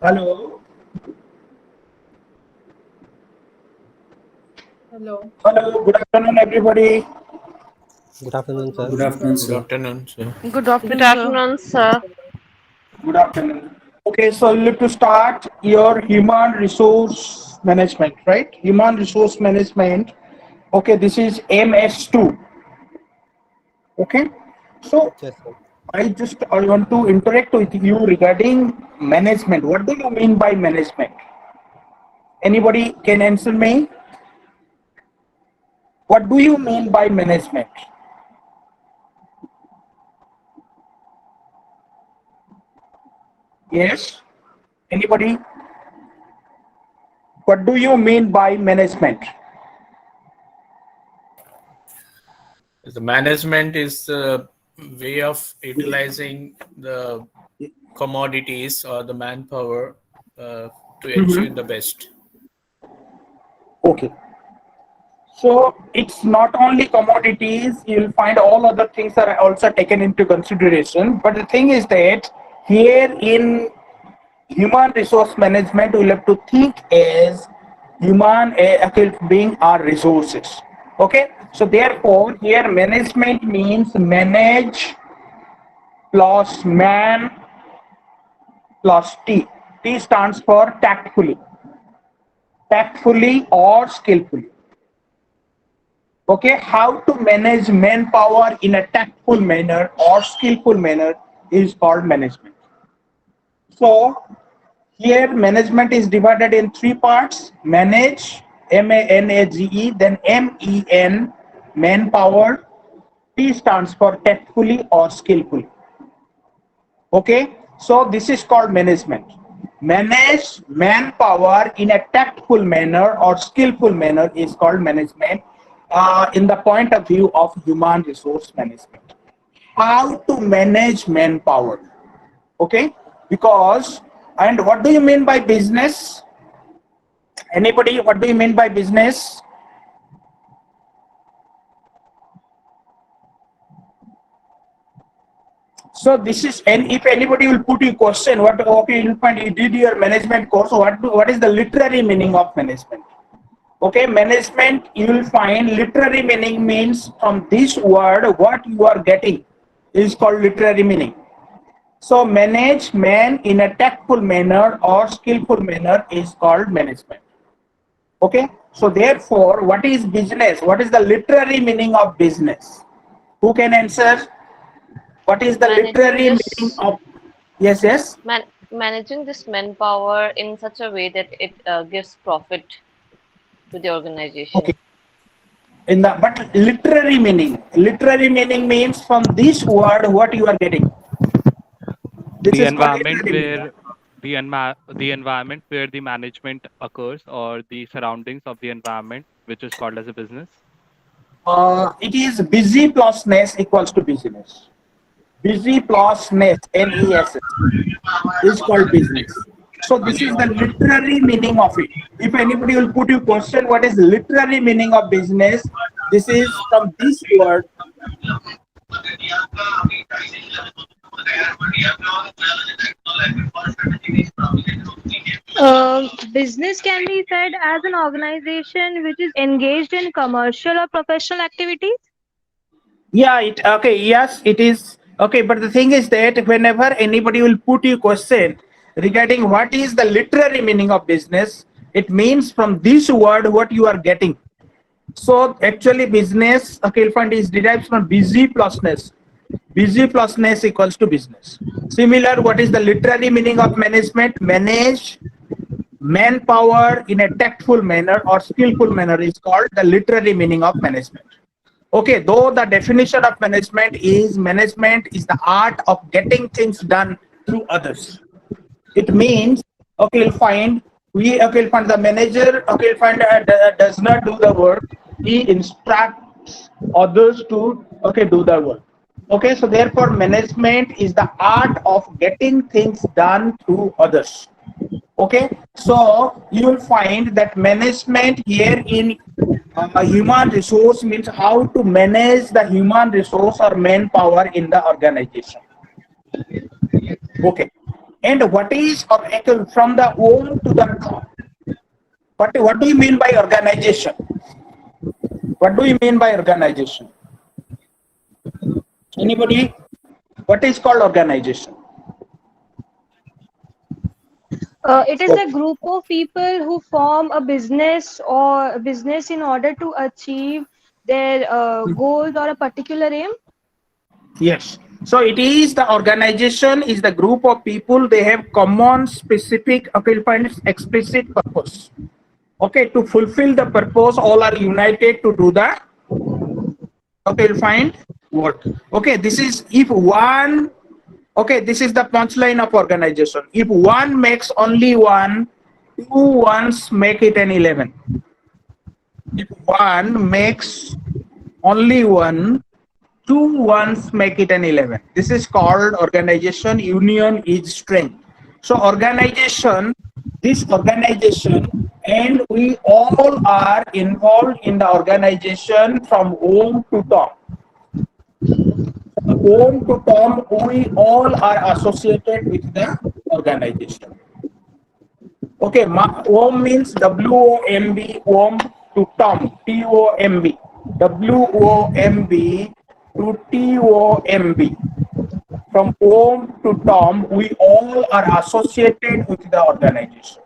Hello. Hello. Hello. Good afternoon, everybody. Good afternoon, sir. Good afternoon, Good sir. afternoon, sir. Good Good afternoon, sir. afternoon, sir. Good afternoon. Okay, so you have to start your human resource management, right? Human resource management. Okay, this is MS2. Okay, so Yes, sir. I want to interact with you regarding management. What do you mean by management? Anybody can answer me? What do you mean by management? Yes. Anybody? What do you mean by management? The management is the way of utilizing the commodities or the manpower to achieve the best. Okay. So it's not only commodities, you'll find all other things are also taken into consideration. But the thing is that here in human resource management, we'll have to think as human being our resources. Okay. So therefore, here management means manage plus man plus T. T stands for tactfully or skillfully. Okay, how to manage manpower in a tactful manner or skillful manner is called management. So here management is divided in three parts: manage, M-A-N-A-G-E, then M-E-N, manpower. T stands for tactfully or skillfully. Okay, so this is called management. Manage manpower in a tactful manner or skillful manner is called management in the point of view of human resource management. How to manage manpower? Okay, because, and what do you mean by business? Anybody, what do you mean by business? So this is, and if anybody will put you question, what, okay, you'll find you did your management course. What is the literary meaning of management? Okay, management, you will find literary meaning means from this word what you are getting is called literary meaning. So manage man in a tactful manner or skillful manner is called management. Okay, so therefore, what is business? What is the literary meaning of business? Who can answer? What is the Managing literary meaning this of? Yes, yes. managing this manpower in such a way that it gives profit to the Okay. organization. In the but literary meaning means from this word what you are getting. This the is called environment literary meaning. where the environment where the management occurs, or the surroundings of the environment, which is called as a business. It is busy plus ness equals to business. Busy plus ness, N-E-S-S, is called business. So this is the literary meaning of it. If anybody will put you question what is literary meaning of business, this is from this word. Business can be said as an organization which is engaged in commercial or professional activities. Yeah, it okay, yes, it is okay, but the thing is that whenever anybody will put you question regarding what is the literary meaning of business, it means from this word what you are getting. So actually business, okay, fund is derived from busy plusness. Busy plusness equals to business. Similar, what is the literary meaning of management? Manage manpower in a tactful manner or skillful manner is called the literary meaning of management. Okay, though the definition of management is the art of getting things done through others. It means, okay, you'll find okay, you'll find the manager, okay, you'll find does not do the work. He instructs others to, okay, do the work. Okay, so therefore management is the art of getting things done through others. Okay, so you will find that management here in human resource means how to manage the human resource or manpower in the organization. Okay, And what is from the home to the top? What do you mean by organization? What do you mean by organization? Anybody? What is called organization? It is a group of people who form a business or a business in order to achieve their goals or a particular aim. Yes. So it is the organization is the group of people, they have common specific, okay, you'll find explicit purpose. Okay, to fulfill the purpose, all are united to do the, okay, you'll find work. Okay, this is if one, okay, this is the punchline of organization. If one makes only one, two ones make it an 11. If one makes only one, two ones make it an 11. This is called organization. Union is strength. So organization, this organization, and we all are involved in the organization from home to top. From home to top, we all are associated with the organization. Okay, home means WOMB, home to Tom, TOMB, WOMB to TOMB. From home to Tom, we all are associated with the organization.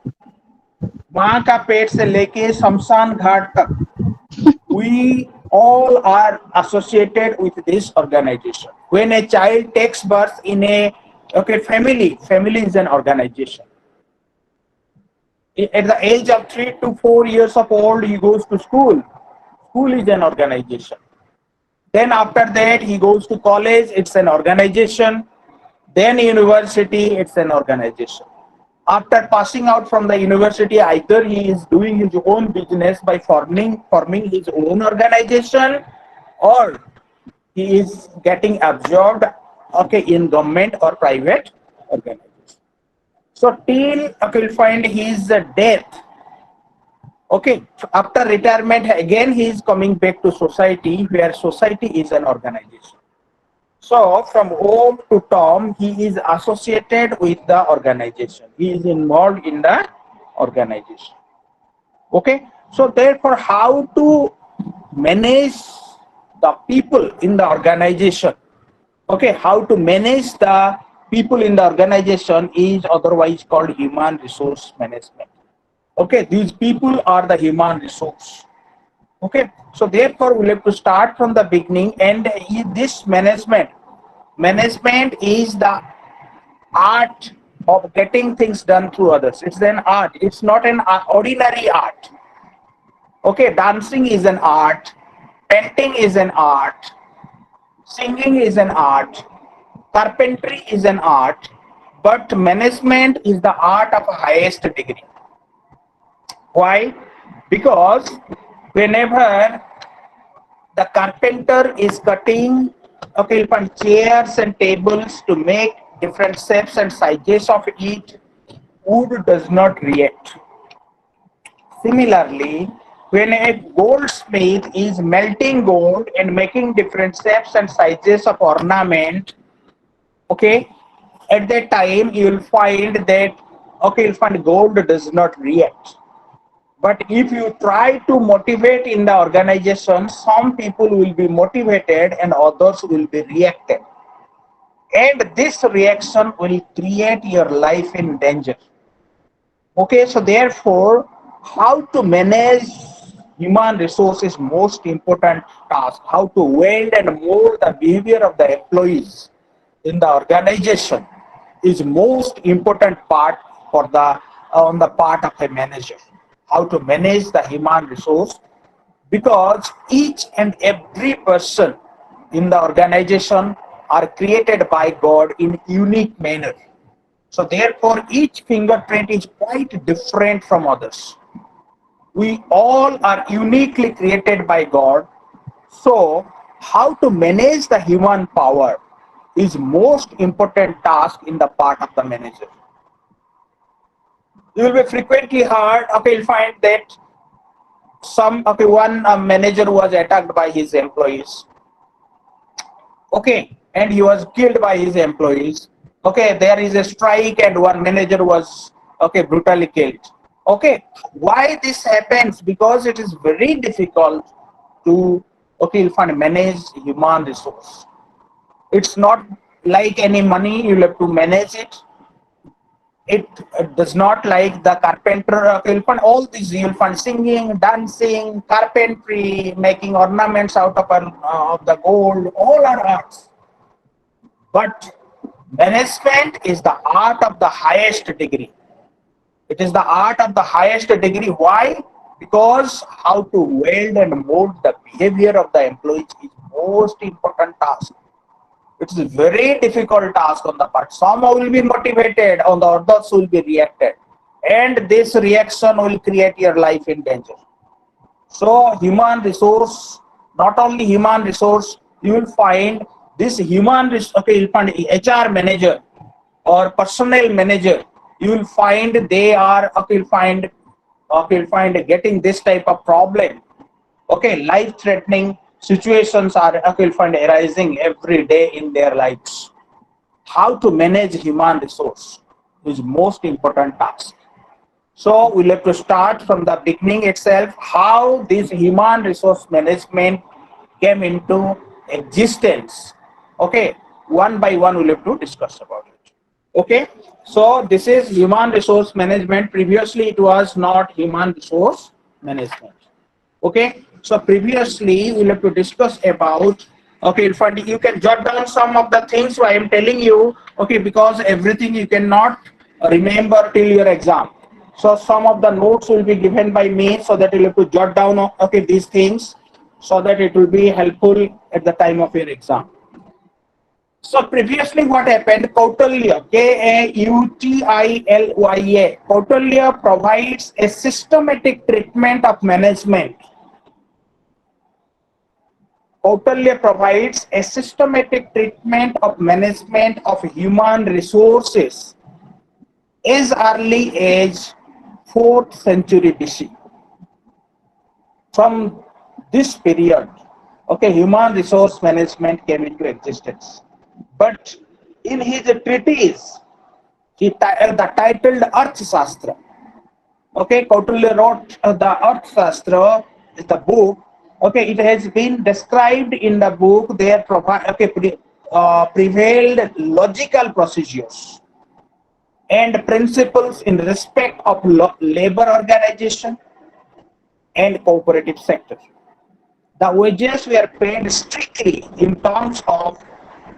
माँ का पेट से लेके शमशान घाट तक, we all are associated with this organization. When a child takes birth in a family is an organization. At the age of 3 to 4 years of old, he goes to school. School is an organization. Then after that, he goes to college, it's an organization. Then university, it's an organization. After passing out from the university, either he is doing his own business by forming his own organization, or he is getting absorbed, okay, in government or private organization. So till, okay, you'll find his death. Okay, after retirement, again he is coming back to society, where society is an organization. So from home to Tom, he is associated with the organization. He is involved in the organization. Okay, so therefore, how to manage the people in the organization? Okay, how to manage the people in the organization is otherwise called human resource management. Okay, these people are the human resource. Okay, so therefore we'll have to start from the beginning, and this management is the art of getting things done through others. It's an art. It's not an ordinary art. Okay, dancing is an art, painting is an art, singing is an art, carpentry is an art, but management is the art of highest degree. Why? Because whenever the carpenter is cutting, okay, chairs and tables to make different shapes and sizes of it, wood does not react. Similarly, when a goldsmith is melting gold and making different shapes and sizes of ornament, okay, at that time you will find that, okay, you'll find gold does not react. But if you try to motivate in the organization, some people will be motivated and others will be reacted. And this reaction will create your life in danger. Okay, so therefore, how to manage human resources most important task. How to weld and mold the behavior of the employees in the organization is most important part for the on the part of a manager. How to manage the human resource, because each and every person in the organization are created by God in unique manner. So therefore, each fingerprint is quite different from others. We all are uniquely created by God. So how to manage the human power is most important task in the part of the manager. You will be frequently heard, okay, you'll find that one manager was attacked by his employees. Okay, and he was killed by his employees. Okay, there is a strike and one manager was brutally killed. Okay, why this happens? Because it is very difficult to you'll find manage human resource. It's not like any money, you'll have to manage it. It does not like the carpenter. You'll find all these, you'll find singing, dancing, carpentry, making ornaments out of the gold, all are arts. But management is the art of the highest degree. It is the art of the highest degree. Why? Because how to weld and mold the behavior of the employees is most important task. It is a very difficult task on the part. Some will be motivated, on the others will be reacted. And this reaction will create your life in danger. So human resource, not only human resource, you will find this human resource, you'll find HR manager or personnel manager, you will find they are, you'll find getting this type of problem. Life threatening situations are, you'll find arising every day in their lives. How to manage human resource is most important task. So we'll have to start from the beginning itself, how this human resource management came into existence. One by one we'll have to discuss about it. So this is human resource management. Previously it was not human resource management. So previously we'll have to discuss about, you can jot down some of the things I am telling you, because everything you cannot remember till your exam. So some of the notes will be given by me, so that you'll have to jot down these things, so that it will be helpful at the time of your exam. So previously what happened, Kautilya, Kautilya, Kautilya provides a systematic treatment of management. Kautilya provides a systematic treatment of management of human resources as early as 4th century BC. From this period, human resource management came into existence. But in his treatise, the titled Arthashastra, Kautilya wrote the Arthashastra, is the book. It has been described in the book. There prevailed logical procedures and principles in respect of labor organization and cooperative sector. The wages were paid strictly in terms of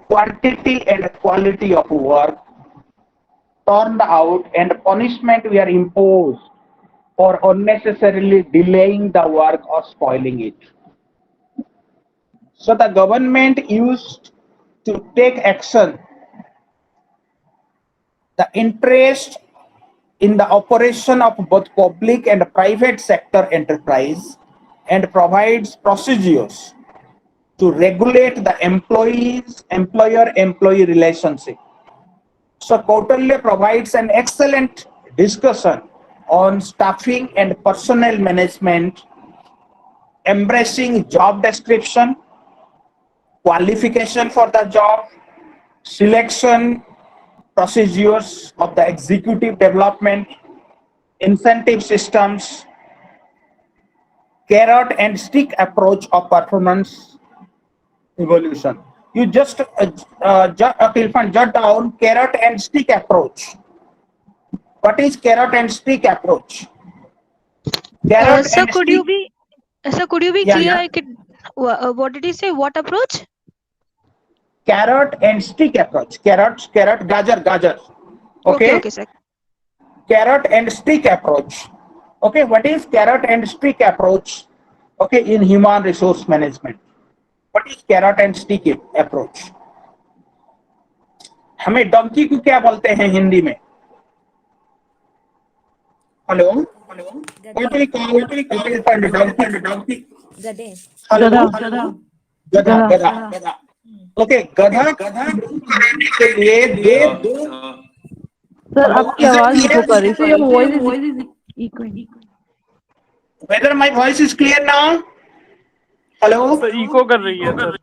quantity and quality of work turned out, and punishment were imposed for unnecessarily delaying the work or spoiling it. So the government used to take action. The interest in the operation of both public and private sector enterprise, and provides procedures to regulate the employer-employee relationship. So Kautilya provides an excellent discussion on staffing and personnel management, embracing job description, qualification for the job, selection procedures of the executive development, incentive systems, carrot and stick approach of performance evolution. You just jot down carrot and stick approach. What is carrot and stick approach? Carrot Sir, and could stick. you be Yeah, clear? yeah. I could. What did he say? What approach? Carrot and stick approach. Carrot, gajar. Okay, sir. Carrot and stick approach. What is carrot and stick approach? In human resource management. What is carrot and stick approach? हमें डंकी को क्या बोलते हैं हिंदी में? Hello, what we call donkey? गधे hello, गधा. गधा कराने के लिए दो. सर आपकी आवाज इको कर रही है, your voice is echoing. Whether my voice is clear now? Hello? Sir echo कर रही है सर.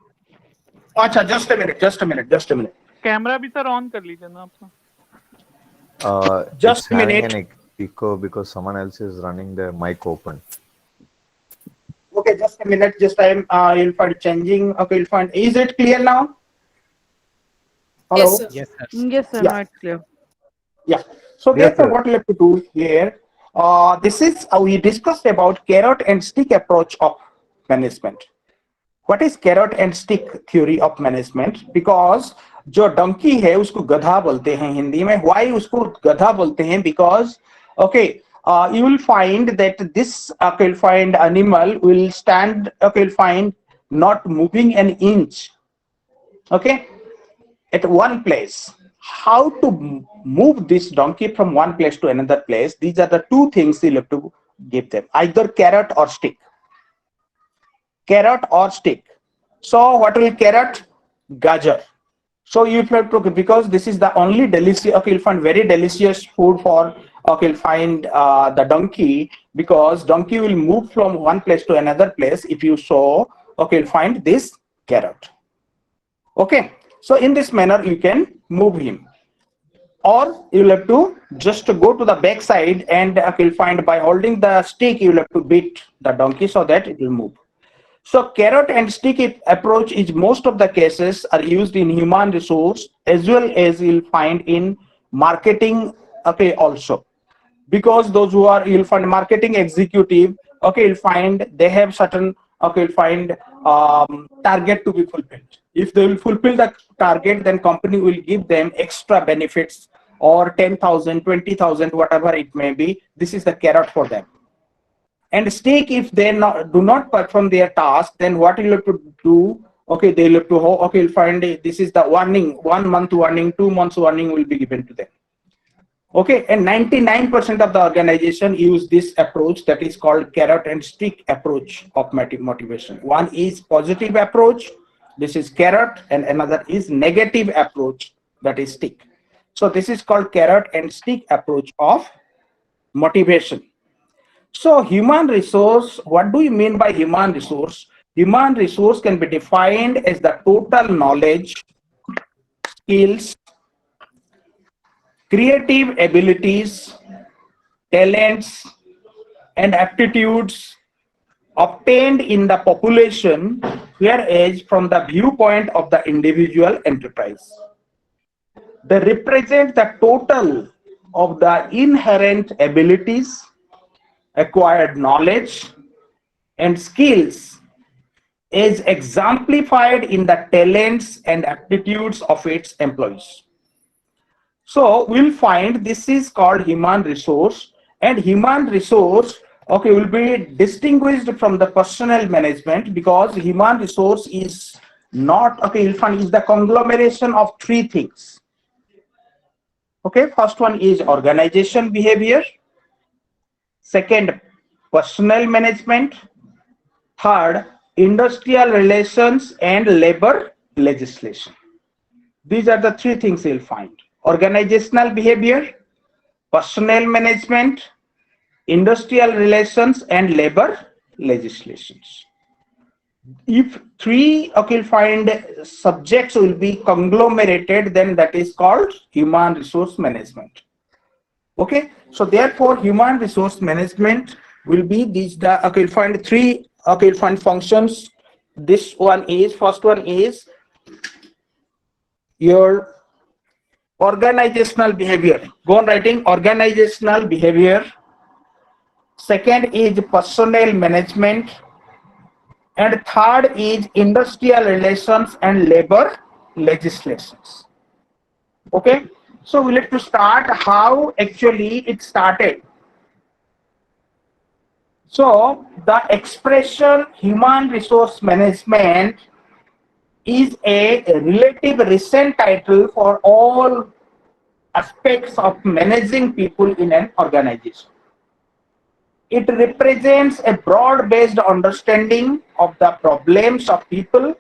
अच्छा, just a minute. कैमरा भी सर ऑन कर लीजिए ना अपना. Just It's a having minute. an echo because someone else is running their mic open. Okay, just a minute. Just time you'll find changing. Okay, you'll find. Is it clear now? Hello. Yes, sir. Yes, sir. Yes, sir. Yeah. Now it's clear. Yeah. So Yes, therefore, sir. what we have to do here, this is we discussed about carrot and stick approach of management. What is carrot and stick theory of management? Because जो donkey है उसको गधा बोलते हैं हिंदी में. Why उसको गधा बोलते हैं? Because okay, you will find that this okay, you'll find animal will stand. Okay, you'll find not moving an inch. Okay, at one place. How to move this donkey from one place to another place? These are the two things you'll have to give them, either carrot or stick. Carrot or stick. So what will carrot? Gajar. So you have to, because this is the only delicious, okay, you'll find very delicious food for, okay, you'll find the donkey, because donkey will move from one place to another place. If you sow, okay, you'll find this carrot. Okay, so in this manner you can move him, or you'll have to just go to the back side and you'll find by holding the stick you'll have to beat the donkey so that it will move. So carrot and stick approach is most of the cases are used in human resource as well as you'll find in marketing, okay, also. Because those who are, you'll find marketing executive, okay, you'll find they have certain, okay, you'll find target to be fulfilled. If they will fulfill the target, then company will give them extra benefits or 10,000, 20,000, whatever it may be. This is the carrot for them. And stick, if they do not perform their task, then what you have to do? Okay, they'll have to, okay, you'll find this is the warning, 1 month warning, 2 months warning will be given to them. Okay, and 99% of the organization use this approach that is called carrot and stick approach of motivation. One is positive approach, this is carrot, and another is negative approach, that is stick. So this is called carrot and stick approach of motivation. So human resource, what do you mean by human resource? Human resource can be defined as the total knowledge, skills, creative abilities, talents, and aptitudes obtained in the population, whereas from the viewpoint of the individual enterprise. They represent the total of the inherent abilities, acquired knowledge, and skills is exemplified in the talents and aptitudes of its employees. So we'll find this is called human resource, and human resource, okay, will be distinguished from the personnel management, because human resource is not, okay, you'll find is the conglomeration of three things. Okay, first one is organization behavior, second, personnel management, third, industrial relations and labor legislation. These are the three things you'll find: organizational behavior, personnel management, industrial relations and labor legislations. If three, okay, you'll find subjects will be conglomerated, then that is called human resource management. Okay, so therefore human resource management will be these, the, okay, you'll find three, okay, you'll find functions. This one is, first one is your organizational behavior. Go on writing organizational behavior. Second is personnel management, and third is industrial relations and labor legislations. Okay, so we need to start how actually it started. So the expression human resource management is a relative recent title for all aspects of managing people in an organization. It represents a broad-based understanding of the problems of people,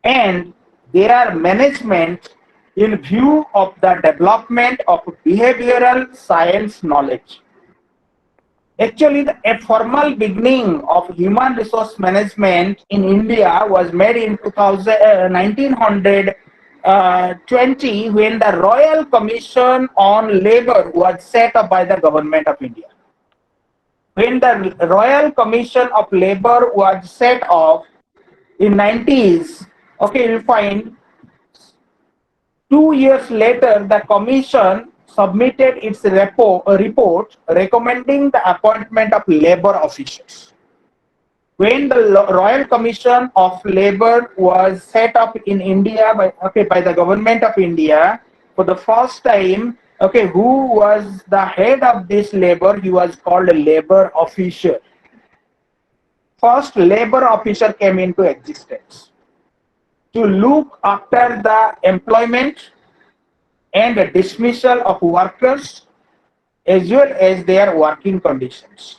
and there are management in view of the development of behavioral science knowledge. Actually, a formal beginning of human resource management in India was made in 1900, 20, when the Royal Commission on Labour was set up by the government of India. When the Royal Commission of Labour was set up in 90s, okay, you'll find 2 years later, the commission submitted its report recommending the appointment of labor officials. When the Royal Commission of Labour was set up in India by the government of India for the first time, okay, who was the head of this labor? He was called a labor officer. First labor officer came into existence to look after the employment and the dismissal of workers as well as their working conditions.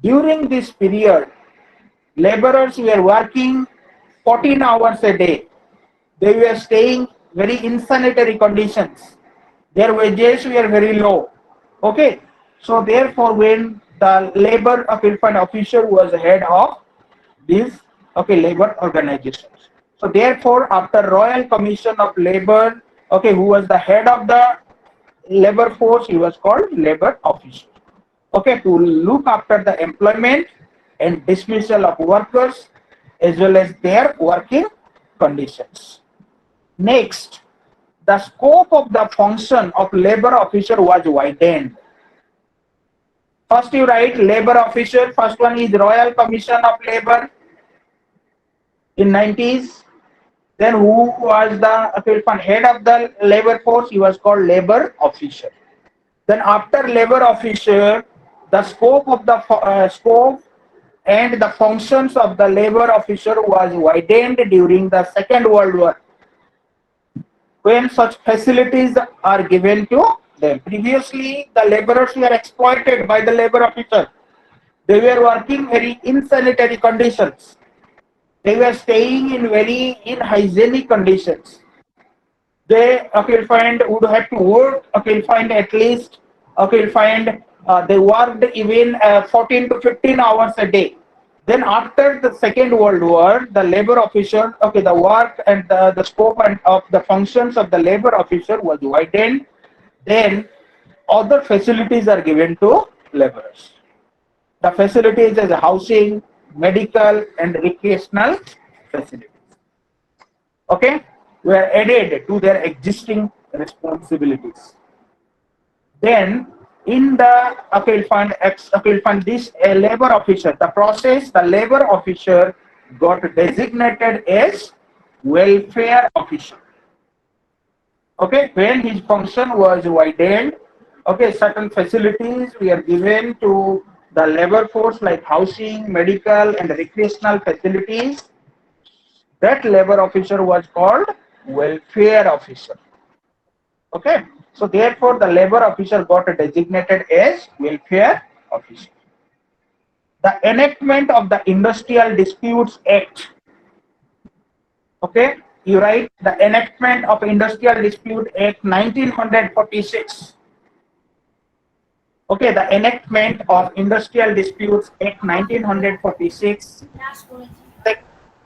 During this period, laborers were working 14 hours a day. They were staying very insanitary conditions. Their wages were very low. Okay, so therefore, when the labor appeal officer was head of these labor organizations. So therefore, after Royal Commission of Labor, who was the head of the labor force, he was called labor officer. To look after the employment and dismissal of workers as well as their working conditions. Next, the scope of the function of labor officer was widened. First you write labor officer, first one is Royal Commission of Labor in 90s. Then who was the head of the labor force? He was called labor officer. Then after labor officer, the scope of the scope and the functions of the labor officer was widened during the Second World War, when such facilities are given to them. Previously, the laborers were exploited by the labor officer. They were working very insanitary conditions. They were staying in very unhygienic conditions. They would have to work at least they worked even 14 to 15 hours a day. Then after the Second World War, the labor officer, the work and the scope and of the functions of the labor officer was widened. Then other facilities are given to laborers. The facilities as housing, medical and recreational facilities. Were added to their existing responsibilities. Then in the this labor officer, the process, the labor officer got designated as welfare officer. When his function was widened, certain facilities were given to the labor force like housing, medical and recreational facilities. That labor officer was called welfare officer. So therefore the labor officer got designated as welfare officer. The enactment of the Industrial Disputes Act. You write the enactment of Industrial Dispute Act 1946. The enactment of Industrial Disputes Act 1946.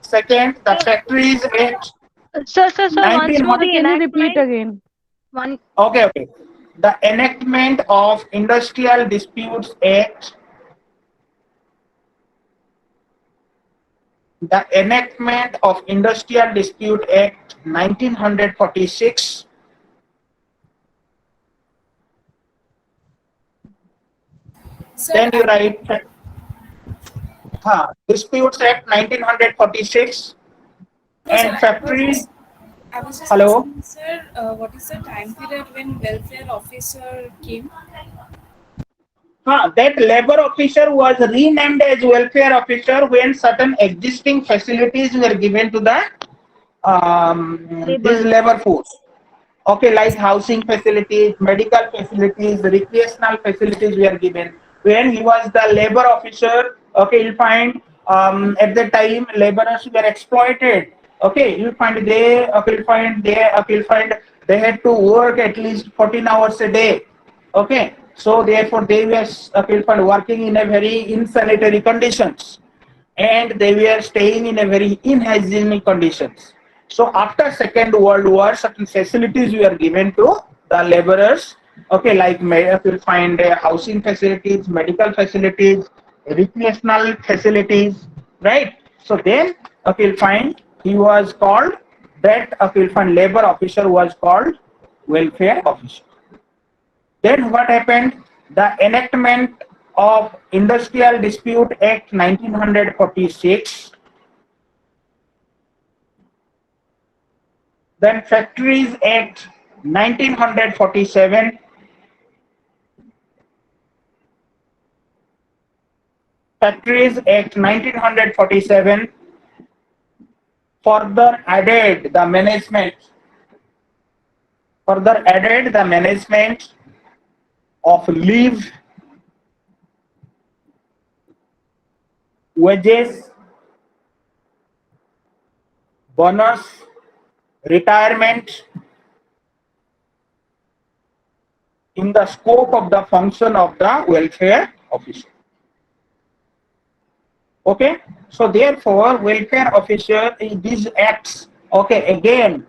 Second, the Factories Act. Sir, once more the Can you repeat enactment. again? One. Okay. The enactment of Industrial Disputes Act. The enactment of Industrial Dispute Act 1946. Then you write Disputes Act 1946 and Factories. I was just Hello? asking, sir, what is the time period when welfare officer came? That labor officer was renamed as welfare officer when certain existing facilities were given to the this labor force. Like housing facilities, medical facilities, recreational facilities were given. When he was the labor officer, you'll find at the time laborers were exploited. You'll find they had to work at least 14 hours a day. So therefore they were working in a very insanitary conditions, and they were staying in a very unhygienic conditions. So after Second World War, certain facilities were given to the laborers. Okay, like you'll find housing facilities, medical facilities, recreational facilities, right? So then, okay, you'll find he was called that. Okay, you'll find labor officer was called welfare officer. Then what happened? The enactment of Industrial Dispute Act 1946. Then Factories Act 1947. Factories Act 1947 further added the management of leave, wages, bonus, retirement in the scope of the function of the welfare officer. Okay, so therefore, welfare officer in these acts, okay, again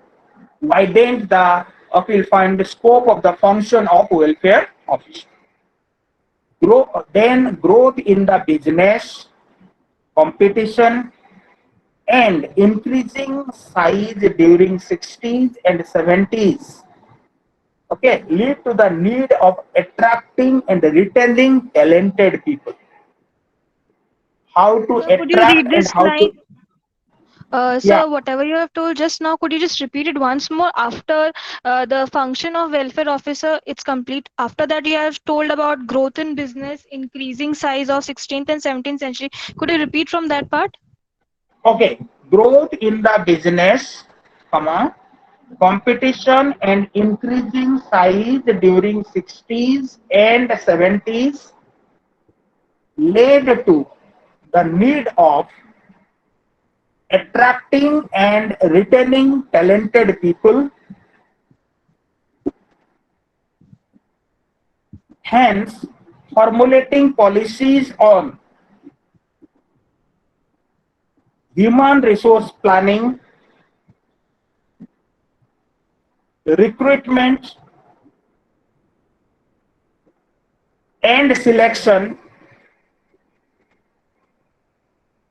widened the, okay, find the scope of the function of welfare officer. Then growth in the business, competition, and increasing size during 60s and 70s, okay, lead to the need of attracting and retaining talented people. How to Sir, could you read attract and this how to, line? yeah, Sir, whatever you have told just now, could you just repeat it once more after the function of welfare officer? It's complete. After that, you have told about growth in business, increasing size of 16th and 17th century. Could you repeat from that part? okay, growth in the business, comma, competition and increasing size during 60s and 70s led to the need of attracting and retaining talented people. Hence, formulating policies on human resource planning, recruitment, and selection,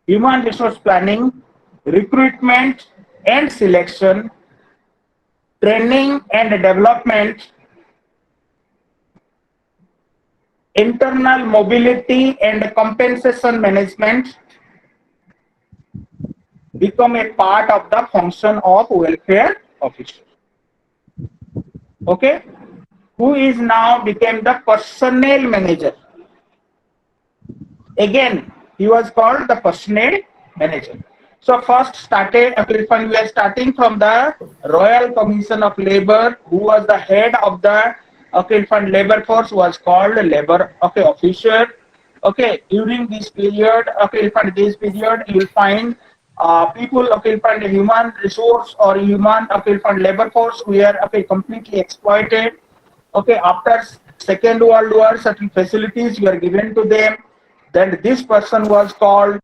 human resource planning, recruitment and selection, training and development, internal mobility and compensation management become a part of the function of welfare officer. Okay, who is now became the personnel manager. Again, he was called the personnel manager. So first started, we are starting from the Royal Commission of Labor, who was the head of the labor force, was called labor officer. Okay, during this period, you will find people human resource or human labor force were completely exploited. Okay, after Second World War, certain facilities were given to them. Then this person was called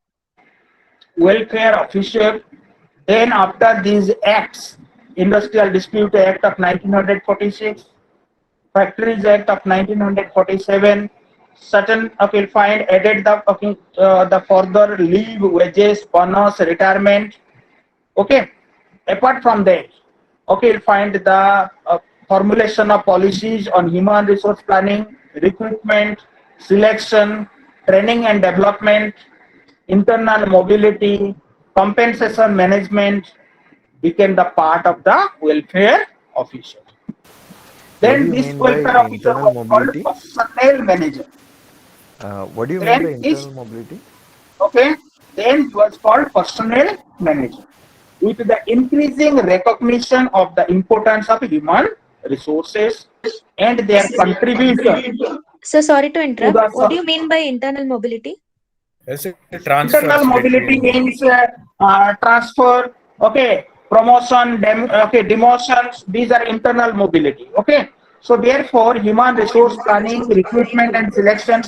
welfare officer. Then after these acts, Industrial Dispute Act of 1946, Factories Act of 1947, certain find added the further leave, wages, bonus, retirement. Okay, apart from that, okay, you'll find the formulation of policies on human resource planning, recruitment, selection, training and development, internal mobility, compensation management became the part of the welfare officer. What do Then you this mean by welfare officer internal was called mobility? personnel manager. What do you mean by Then this, internal mobility? okay, then he was called personnel manager. With the increasing recognition of the importance of human resources and their contribution So sorry to to interrupt. the What do you mean by internal mobility? As a transfers internal mobility between. means transfer, okay, promotion, demotions. These are internal mobility. Okay, so therefore, human resource planning, recruitment, and selection.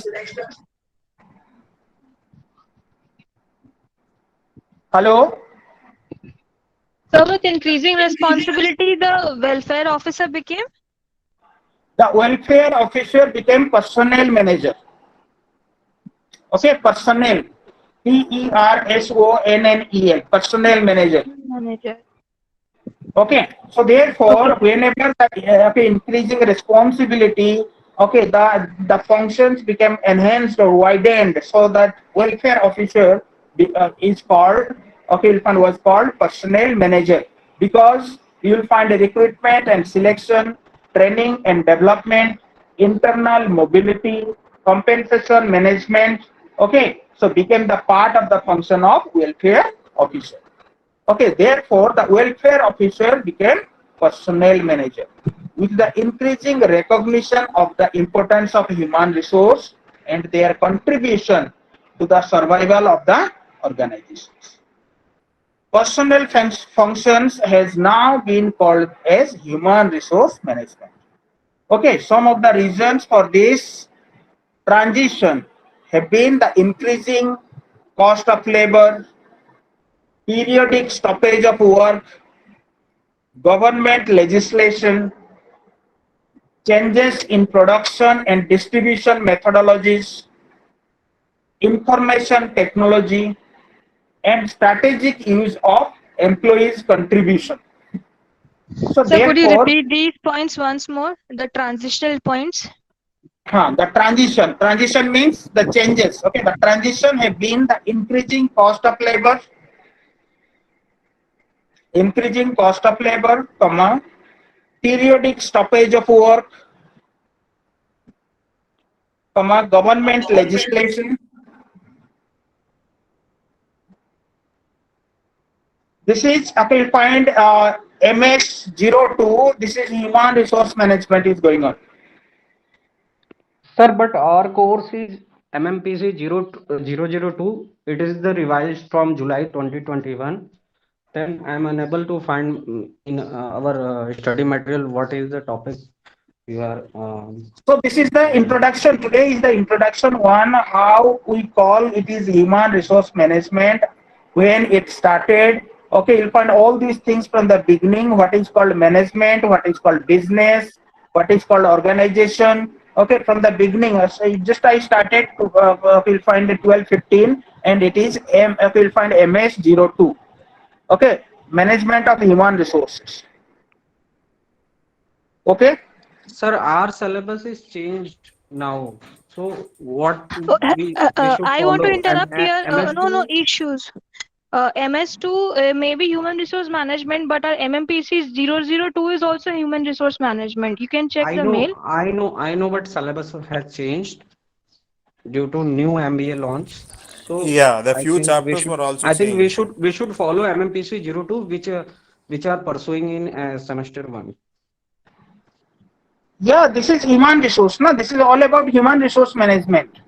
Hello. So with increasing responsibility, the welfare officer became? The welfare officer became personnel manager. Okay, personnel. Personnel, personnel manager. Manager. Okay, so therefore, whenever the increasing responsibility, okay, the functions become enhanced or widened, so that welfare officer is called, okay, was called personnel manager, because you will find recruitment and selection, training and development, internal mobility, compensation management. Okay, so became the part of the function of welfare officer. Okay, therefore, the welfare officer became personnel manager. With the increasing recognition of the importance of human resource and their contribution to the survival of the organizations, personnel functions has now been called as human resource management. Okay, some of the reasons for this transition have been the increasing cost of labor, periodic stoppage of work, government legislation, changes in production and distribution methodologies, information technology, and strategic use of employees' contribution. So So could you therefore, repeat these points once more? The transitional points. the transition means the changes. Okay, the transition have been the increasing cost of labor, comma, periodic stoppage of work, comma, government legislation. This is, okay, you find MS-02. This is human resource management is going on. Sir, but our course is MMPC-002. It is the revised from July 2021. Then I am unable to find in our study material what is the topic you are. So this is the introduction. Today is the introduction one. How we call it is human resource management. When it started, okay, you'll find all these things from the beginning. What is called management, what is called business, what is called organization. Okay, from the beginning. So I started to, you'll find it 12:15, and it is you'll find MS-02. Okay, management of human resources. Okay. Sir, our syllabus is changed now. So what we should I want to follow? interrupt here. No, no MS2. issues. MS2 may be human resource management, but our MMPC-002 is also human resource management. You can check the mail. I know, but syllabus has changed due to new MBA launch. So Yeah, the I few think chapters were also I think we changed. should follow MMPC-02, which are pursuing in semester 1. Yeah, this is human resource. No, this is all about human resource management.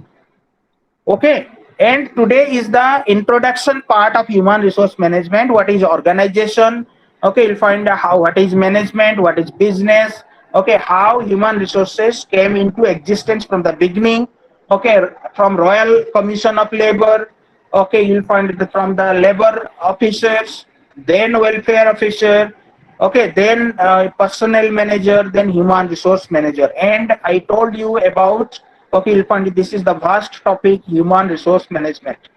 Okay, and today is the introduction part of human resource management. What is organization? Okay, you'll find how, what is management, what is business. Okay, how human resources came into existence from the beginning. Okay, from Royal Commission of Labor. Okay, you'll find it from the labor officers, then welfare officer. Okay, then personnel manager, then human resource manager. And I told you about, okay, you'll find this is the vast topic, human resource management.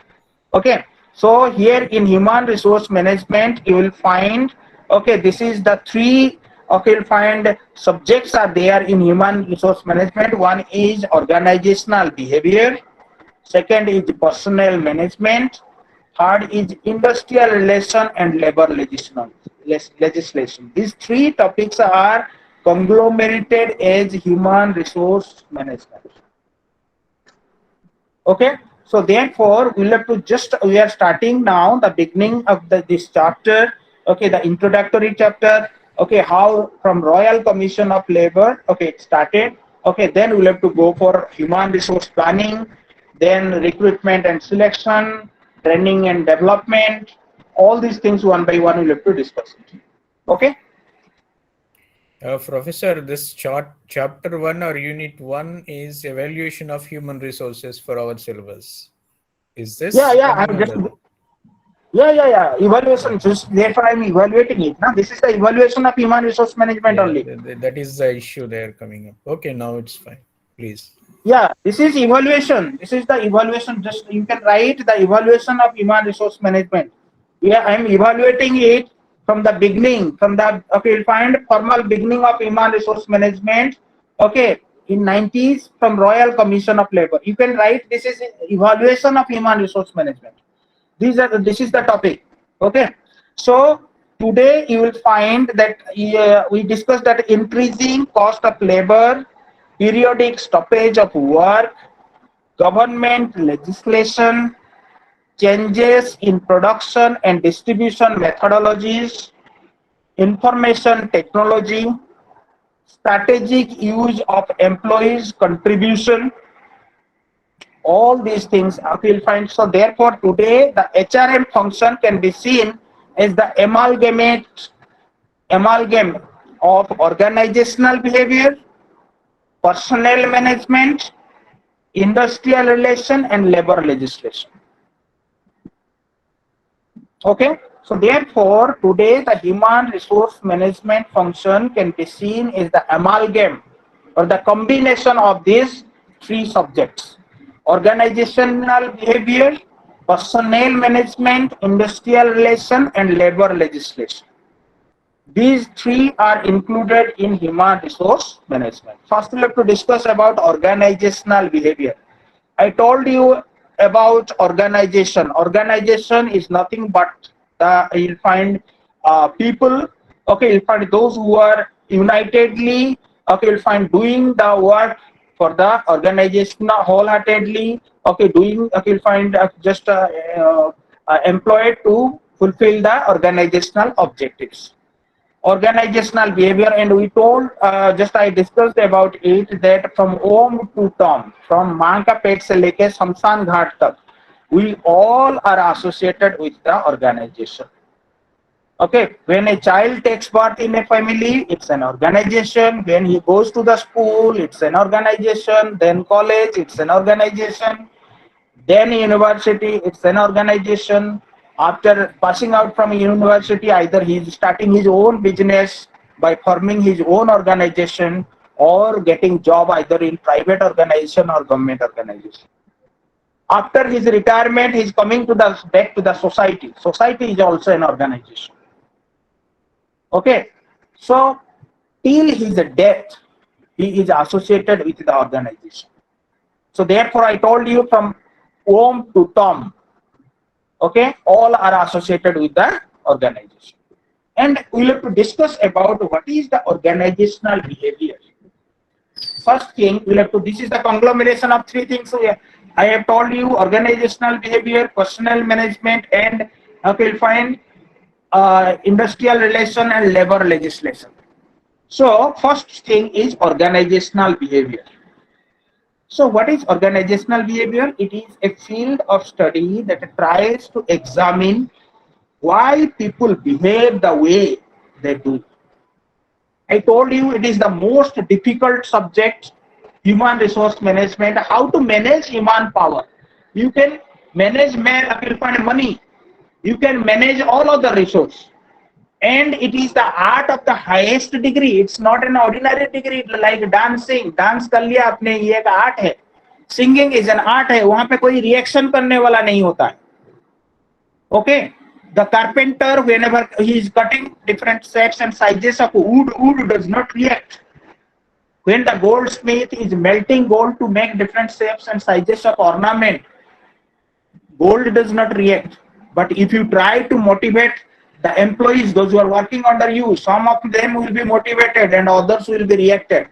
Okay, so here in human resource management, you will find, okay, this is the three, okay, you'll find subjects are there in human resource management. One is organizational behavior, second is personnel management, third is industrial relation and labor legislation. These three topics are conglomerated as human resource management. Okay, so therefore we'll have to we are starting now the beginning of this chapter. Okay, the introductory chapter. Okay, how from Royal Commission of Labor, okay, it started. Okay, then we'll have to go for human resource planning, then recruitment and selection, training and development. All these things one by one we'll have to discuss it. Okay. Professor, this chapter 1 or unit 1 is evaluation of human resources for our syllabus. Is this? Yeah, I'm just Yeah. Evaluation. Just therefore, I'm evaluating it. Now, this is the evaluation of human resource management Yeah, only. that is the issue there coming up. Okay, now it's fine. Please. Yeah, this is evaluation. This is the evaluation. Just you can write the evaluation of human resource management. Yeah, I'm evaluating it from the beginning. From the you'll find formal beginning of human resource management. Okay, in 90s from Royal Commission of Labor. You can write this is evaluation of human resource management. This is the topic. Okay, so today you will find that we discussed that increasing cost of labor, periodic stoppage of work, government legislation, changes in production and distribution methodologies, information technology, strategic use of employees' contribution, all these things you'll find. So therefore today the HRM function can be seen as the amalgam of organizational behavior, personnel management, industrial relation and labor legislation. Okay, so therefore today the human resource management function can be seen as the amalgam or the combination of these three subjects: organizational behavior, personnel management, industrial relation and labor legislation. These three are included in human resource management. First, we have to discuss about organizational behavior. I told you about organization. Organization is nothing but you'll find people. Okay, you'll find those who are unitedly. Okay, you'll find doing the work for the organization wholeheartedly. Okay, doing. Okay, you'll find just employed to fulfill the organizational objectives. Organizational behavior, and we told just I discussed about it that from home to tomb, from मां का पेट से लेके शमशान घाट तक, we all are associated with the organization. Okay, when a child takes birth in a family, it's an organization. When he goes to the school, it's an organization. Then college, it's an organization. Then university, it's an organization. After passing out from university, either he's starting his own business by forming his own organization or getting job either in private organization or government organization. After his retirement, he's coming to the back to the society. Society is also an organization. Okay, so till his death, he is associated with the organization. So therefore, I told you from home to tomb, okay, all are associated with the organization. And we'll have to discuss about what is the organizational behavior. First thing, we'll have to, this is the conglomeration of three things. So I have told you organizational behavior, personnel management, and okay, you'll find industrial relation and labor legislation. So first thing is organizational behavior. So what is organizational behavior? It is a field of study that tries to examine why people behave the way they do. I told you it is the most difficult subject, human resource management, how to manage human power. You can manage money, you can manage all of the resource. And it is the art of the highest degree. It's not an ordinary degree like dancing. Dance कर लिया आपने, ये एक art है. Singing is an art है. वहाँ पे कोई reaction करने वाला नहीं होता है. Okay. The carpenter, whenever he is cutting different shapes and sizes of wood does not react. When the goldsmith is melting gold to make different shapes and sizes of ornament, gold does not react. But if you try to motivate the employees, those who are working under you, some of them will be motivated and others will be reacted.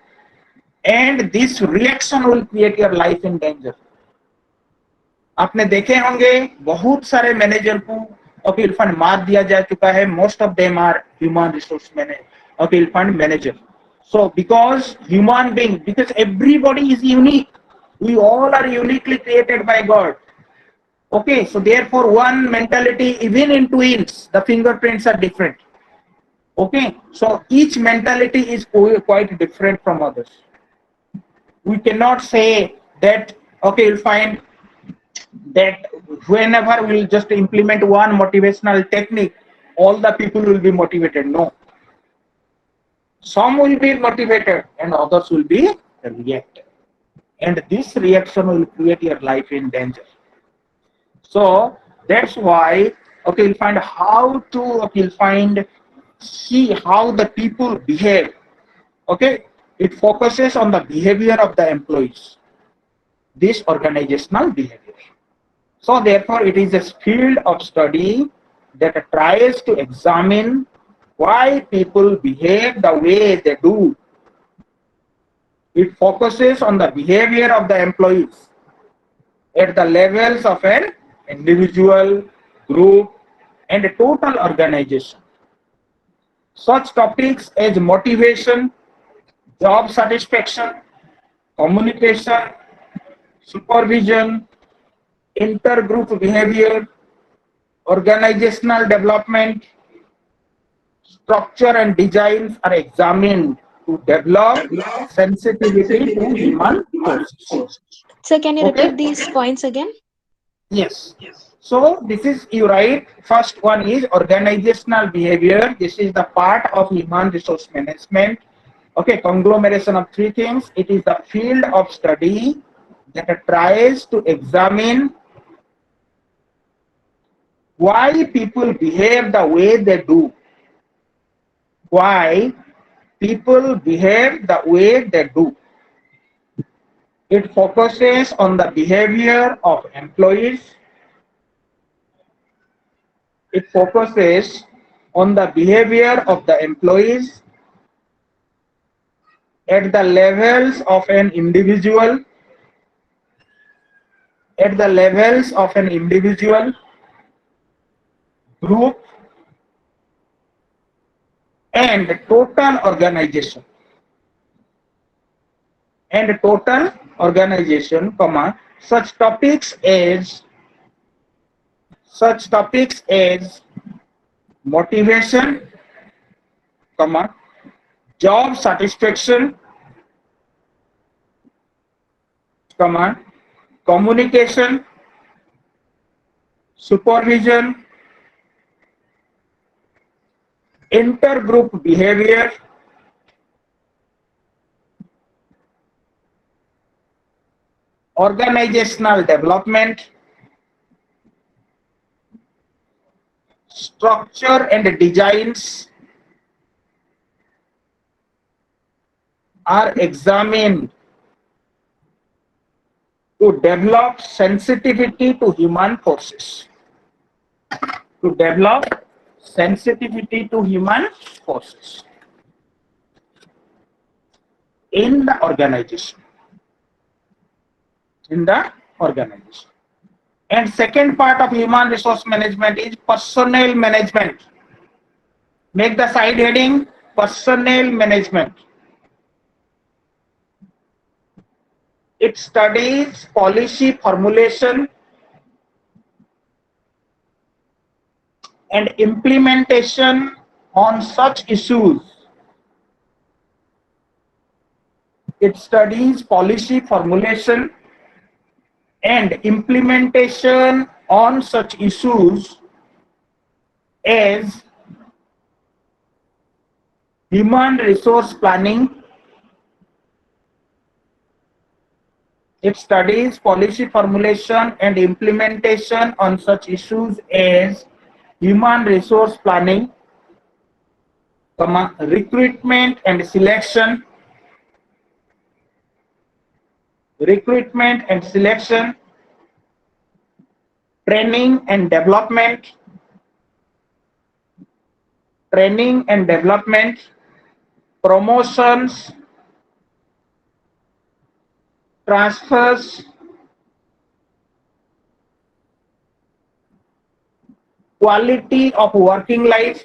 And this reaction will create your life in danger. आपने देखे होंगे बहुत सारे manager को appeal fund मार दिया जा चुका है. Most of them are human resource appeal fund manager. So because human being, because everybody is unique, we all are uniquely created by God. Okay, so therefore one mentality, even in twins, the fingerprints are different. Okay, so each mentality is quite different from others. We cannot say that, okay, you'll find that whenever we'll just implement one motivational technique, all the people will be motivated. No, some will be motivated and others will be reactive, and this reaction will create your life in danger. So that's why, okay, you'll find how to, okay, you'll find, see how the people behave. Okay, it focuses on the behavior of the employees, this organizational behavior. So therefore, it is a field of study that tries to examine why people behave the way they do. It focuses on the behavior of the employees at the levels of an individual, group, and a total organization. Such topics as motivation, job satisfaction, communication, supervision, intergroup behavior, organizational development, structure and designs are examined to develop sensitivity to human forces. Sir, can you Okay? repeat these points again? Yes. So this is, you write, first one is organizational behavior. This is the part of human resource management. Okay, conglomeration of three things. It is the field of study that tries to examine why people behave the way they do. Why people behave the way they do. It focuses on the behavior of employees. It focuses on the behavior of the employees at the levels of an individual, at the levels of an individual, group, and total organization. And total organization, comma, such topics as motivation, comma, job satisfaction, comma, communication, supervision, intergroup behavior, organizational development, structure and designs are examined to develop sensitivity to human forces. To develop sensitivity to human forces in the organization. In the organization. And second part of human resource management is personnel management. Make the side heading personnel management. It studies policy formulation and implementation on such issues. It studies policy formulation and implementation on such issues as human resource planning. It studies policy formulation and implementation on such issues as human resource planning, recruitment and selection, training and development, promotions, transfers, quality of working life,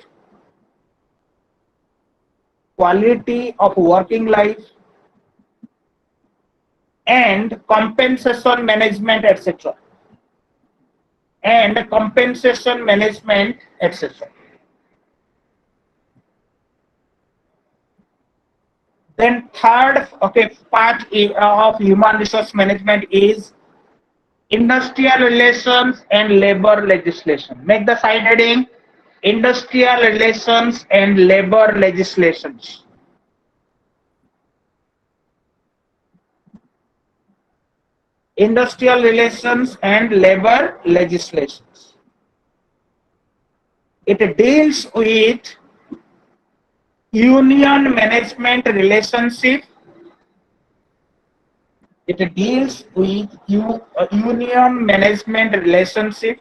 and compensation management, etc. Then third, okay, part of human resource management is industrial relations and labor legislation. Make the side heading industrial relations and labor legislations. Industrial relations and labor legislations. It deals with union management relationship. It deals with union management relationship.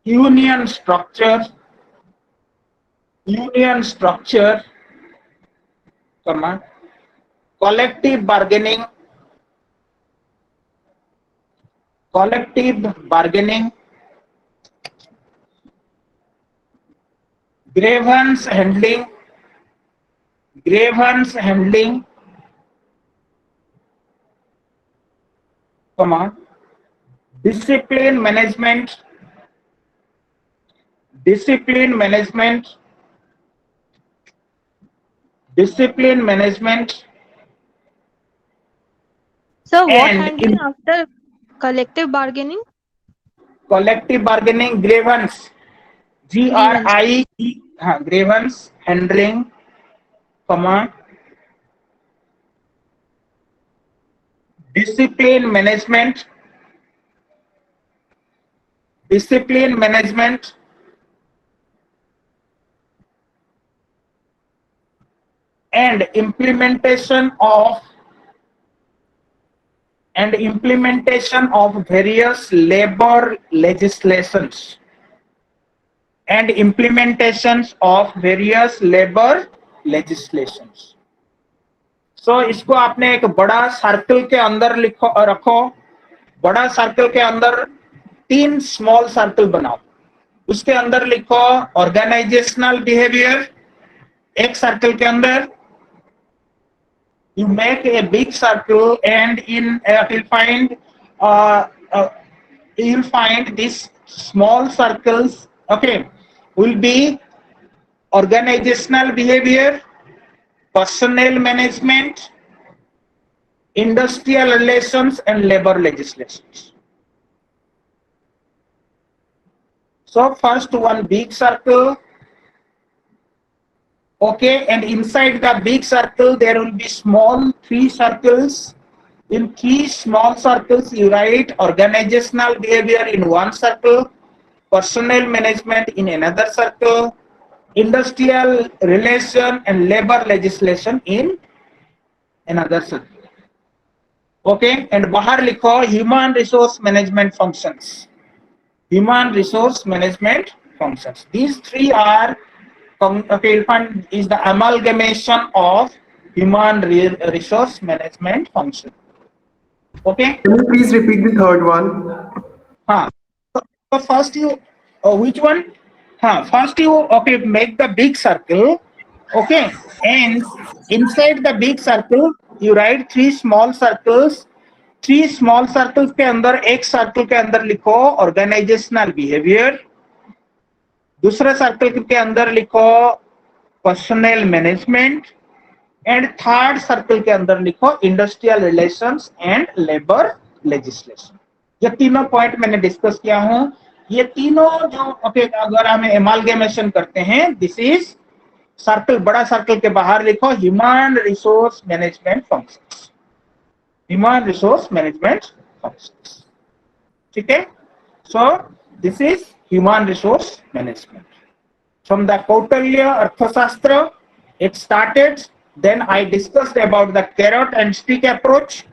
Union structure, comma, collective bargaining, grievance handling, comma, discipline management, So what and handling after collective bargaining? collective bargaining, grievance, Grievance. grievance handling, comma, discipline management, and implementation of various labor legislations. So इसको आपने एक बड़ा circle के अंदर रखो, बड़ा circle के अंदर 3 स्मॉल सर्कल बनाओ, उसके अंदर लिखो ऑर्गेनाइजेशनल बिहेवियर, एक सर्कल के अंदर you make a big circle, and you'll find these small circles, okay, will be organizational behavior, personnel management, industrial relations, and labor legislations. So first one big circle, okay, and inside the big circle there will be small 3 circles. In 3 small circles you write organizational behavior in one circle, personnel management in another circle, industrial relation and labor legislation in another circle. Okay, and bahar likho human resource management functions. These 3 are, okay, is the amalgamation of human resource management function. Okay. Can you please repeat the third one? So first you, which one? First you, okay, make the big circle, okay, and inside the big circle you write 3 small circles. 3 small circles के अंदर एक circle के अंदर लिखो organisational behaviour, दूसरे circle के अंदर लिखो personal management, and third circle के अंदर लिखो industrial relations and labour legislation. ये तीनों पॉइंट मैंने डिस्कस किया हूं. ये तीनों जो, ओके, अगर हम एमालगेमेशन करते हैं, दिस इज सर्कल, बड़ा सर्कल के बाहर लिखो ह्यूमन रिसोर्स मैनेजमेंट फंक्शंस. ठीक है. So this is human resource management. From the Kautilya Arthashastra, it started. Then I discussed about the carrot and stick approach.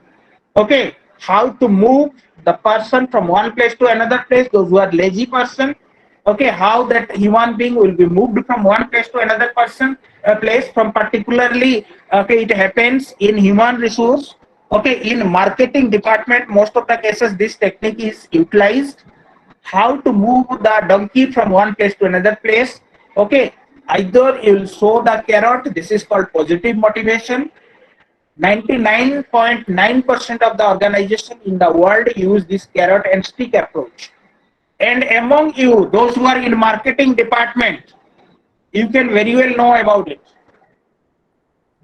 Okay, how to move the person from one place to another place, those who are lazy person. Okay, how that human being will be moved from one place to another place from particularly, okay, it happens in human resource. Okay, in marketing department, most of the cases this technique is utilized. How to move the donkey from one place to another place. Okay, either you will show the carrot, this is called positive motivation. 99.9% of the organization in the world use this carrot and stick approach. And among you, those who are in marketing department, you can very well know about it.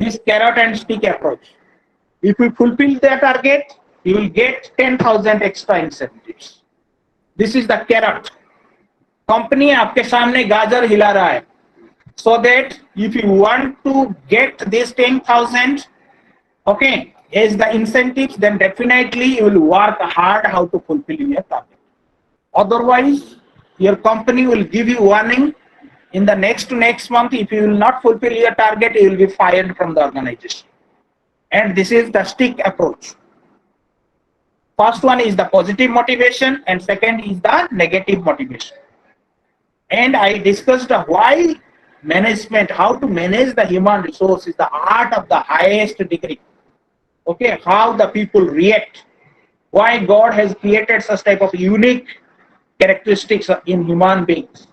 This carrot and stick approach. If you fulfill the target, you will get 10,000 extra incentives. This is the carrot. Company आपके सामने गाजर हिला रहा है. So that if you want to get this 10,000, okay, as the incentives, then definitely you will work hard how to fulfill your target. Otherwise, your company will give you warning in the next month. If you will not fulfill your target, you will be fired from the organization. And this is the stick approach. First one is the positive motivation and second is the negative motivation. And I discussed why management, how to manage the human resource is the art of the highest degree. Okay, how the people react, why God has created such type of unique characteristics in human beings.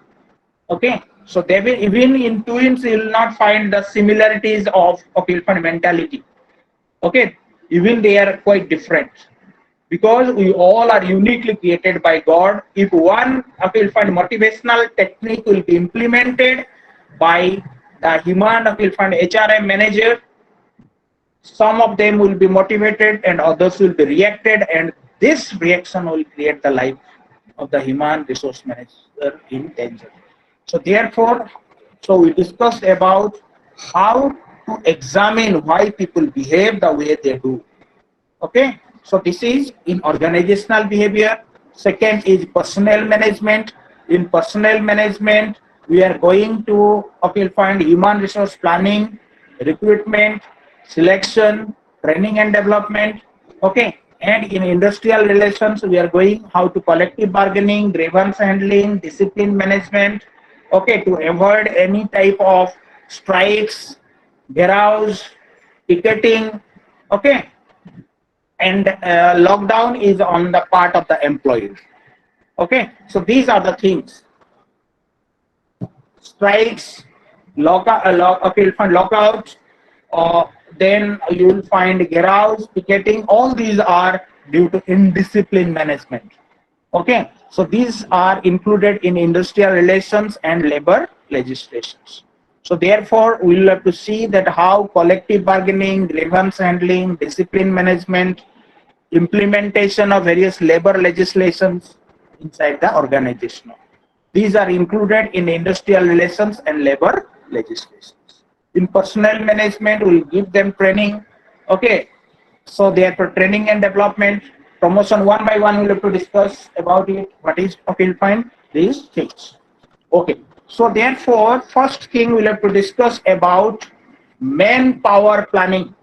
Okay, so they will, even in twins you will not find the similarities of elephant mentality. Okay, even they are quite different because we all are uniquely created by God. If one elephant motivational technique will be implemented by the human elephant HRM manager, some of them will be motivated and others will be reacted, and this reaction will create the life of the human resource manager in danger. So therefore, we discussed about how to examine why people behave the way they do. Okay, so this is in organizational behavior. Second is personnel management. In personnel management, we are going to find human resource planning, recruitment, selection, training and development. Okay, and in industrial relations, we are going how to collective bargaining, grievance handling, discipline management. Okay, to avoid any type of strikes, garages, ticketing. Okay, and lockdown is on the part of the employees. Okay, so these are the things: strikes, lockouts, then you will find garages, picketing. All these are due to indiscipline management. Okay, so these are included in industrial relations and labor legislations. So therefore, we will have to see that how collective bargaining, grievance handling, discipline management, implementation of various labor legislations inside the organization. These are included in industrial relations and labor legislations. In personnel management, we will give them training. Okay, so therefore training and development, promotion, one by one we'll have to discuss about it. What is find these things. Okay, so therefore first thing we'll have to discuss about manpower planning.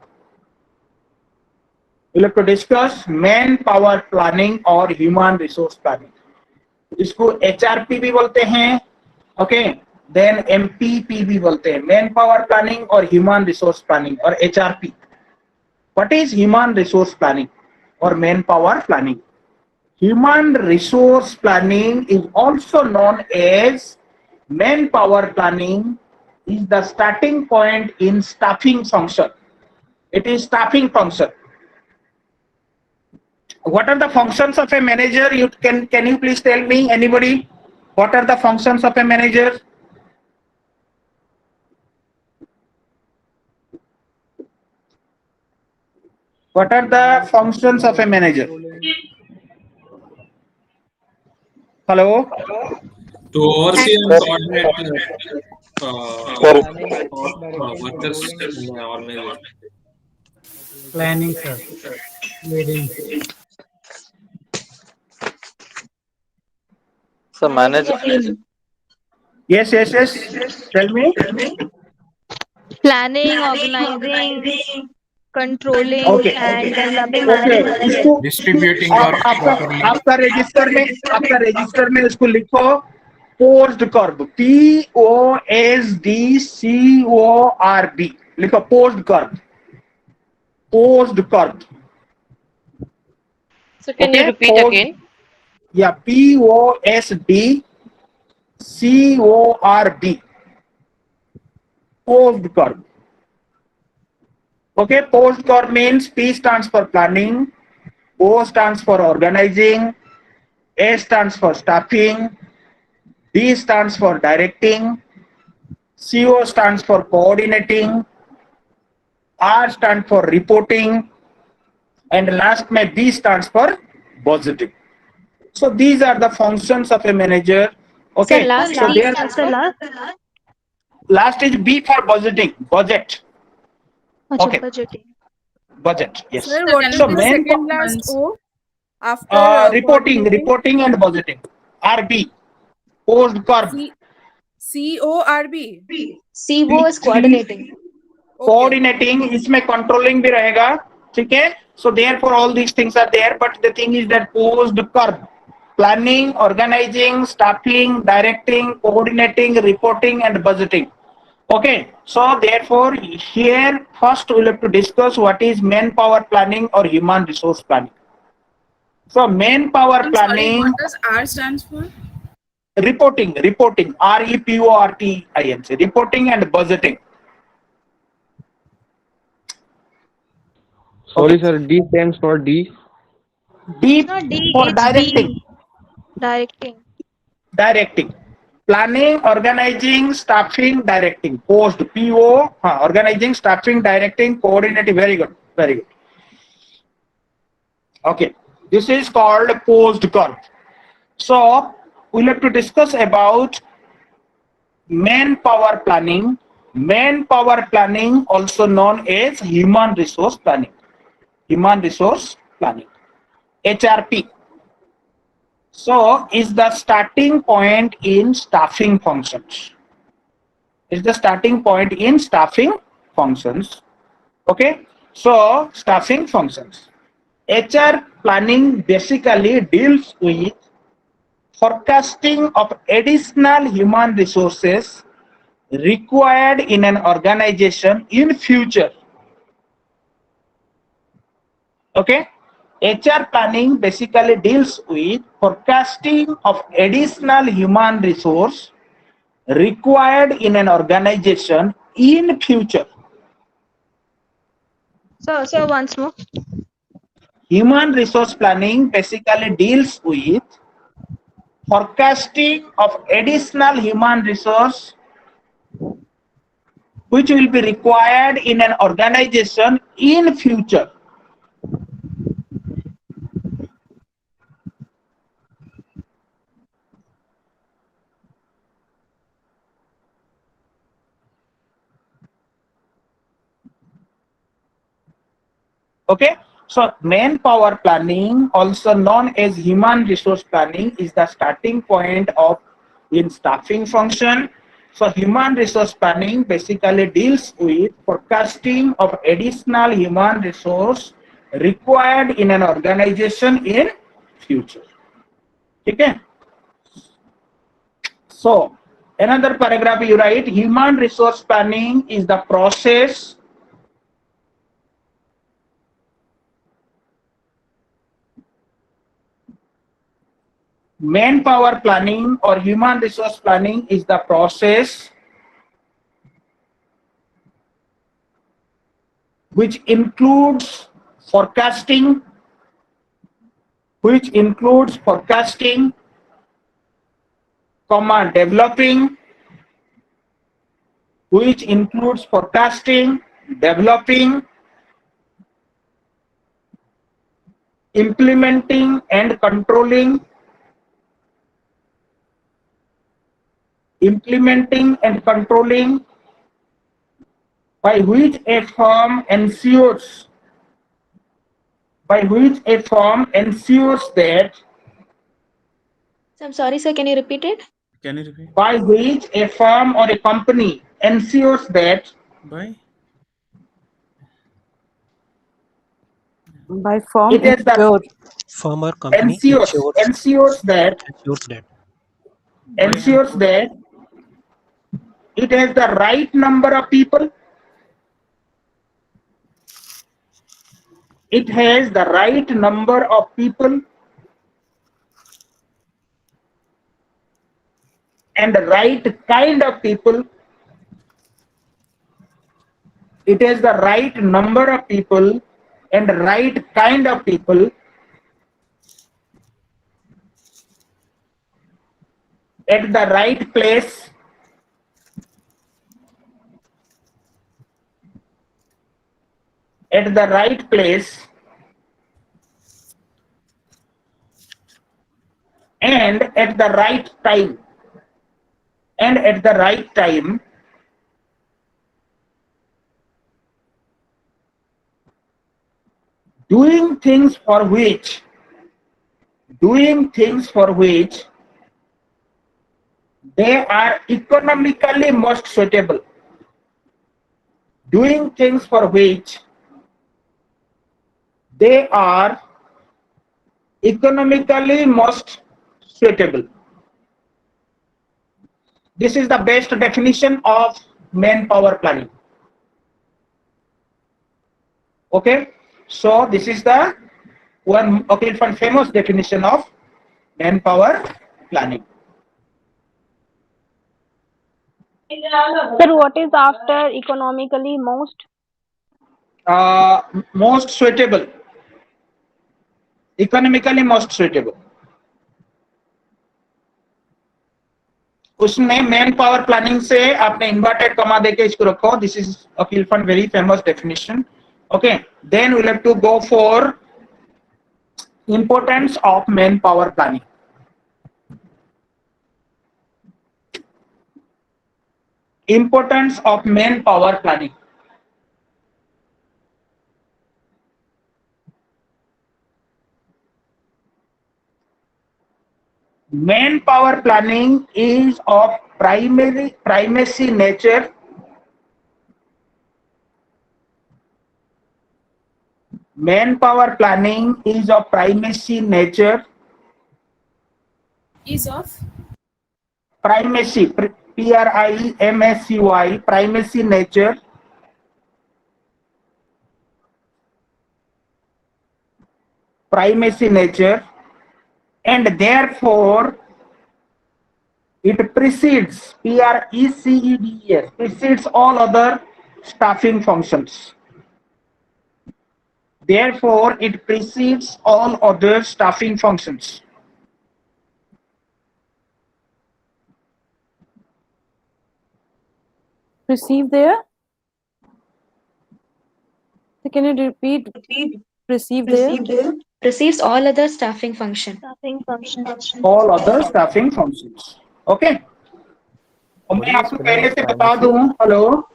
We'll have to discuss manpower planning or human resource planning. इसको HRP भी बोलते हैं. Okay, then MPP भी बोलते हैं, manpower planning or human resource planning or HRP. What is human resource planning or manpower planning? Human resource planning is also known as manpower planning, is the starting point in staffing function. It is staffing function. What are the functions of a manager? Can you please tell me, anybody? What are the functions of a manager? What are the functions of a manager? Hello? To oversee and coordinate workers in the organization. Planning, sir. Leading. So manager. Yes. Tell me. Planning, organizing, controlling, Okay. and developing Okay. management इसको skills. Distributing work properly. आपका register में इसको लिखो post कर्ब, POSDCORB लिखो, post कर्ब. So can you repeat again? Yeah, POSDCORB, post curve. Okay, post curve means P stands for planning, O stands for organizing, A stands for staffing, D stands for directing, CO stands for coordinating, R stands for reporting, and last my B stands for budgeting. So these are the functions of a manager. Okay. Sir, last So B there stands for last is B for budgeting, budget. Acha, Okay, budgeting. budget. Yes. Sir, what is So the main second last O after reporting and budgeting. RB, post curb. CORB? CO is coordinating. Coordinating, इसमें controlling भी रहेगा, ठीक है? So therefore all these things are there, but the thing is that post curb, planning, organizing, staffing, directing, coordinating, reporting, and budgeting. Okay, so therefore here first we'll have to discuss what is manpower planning or human resource planning. So manpower I'm sorry, planning, what does R stands for? reporting, REPORTING, reporting and budgeting. Sorry, sir. D stands for D. D It's not D, for it's directing. D. Directing. Directing. Planning, organizing, staffing, directing. Post, PO, organizing, staffing, directing, coordinating. Very good. Very good. Okay. This is called post curve. So we'll have to discuss about manpower planning. Manpower planning, also known as human resource planning. Human resource planning. HRP. So is the starting point in staffing functions. Is the starting point in staffing functions. Okay. So staffing functions. HR planning basically deals with forecasting of additional human resources required in an organization in future. Okay. HR planning basically deals with forecasting of additional human resource required in an organization in future. So once more. Human resource planning basically deals with forecasting of additional human resource which will be required in an organization in future. Okay, so manpower planning, also known as human resource planning, is the starting point of in staffing function. So human resource planning basically deals with forecasting of additional human resource required in an organization in future. Okay. So another paragraph you write, human resource planning is the process manpower planning or human resource planning is the process which includes forecasting, comma, developing, which includes forecasting, developing, implementing and controlling, by which a firm ensures that I'm sorry, sir. Can you repeat it? Can you repeat? by which a firm or a company ensures that By firm it is the ensure. Firm or company ensures that it has the right number of people, and the right kind of people. It has the right number of people and the right kind of people at the right place at the right place and at the right time, and at the right time, doing things for which they are economically most suitable. Doing things for which they are economically most suitable. This is the best definition of manpower planning. Okay, so this is the one famous definition of manpower planning. Sir, what is after economically most? Most suitable, economically most suitable. उसमें manpower planning से आपने inverted comma देके इसको रखो. This is अकील fund very famous definition. Okay, then we have to go for importance of manpower planning. Importance of manpower planning. Manpower planning is of primacy nature. Manpower planning is of primacy nature. Is of Primacy, PRIMACY, primacy nature. Primacy nature, and therefore it precedes, PRECEDES, precedes all other staffing functions. Therefore, it precedes all other staffing functions. Receive there? So can you repeat? Receive there? Receives all other staffing function. All other staffing functions. Okay. और मैं आपको पहले से बता दूं, hello,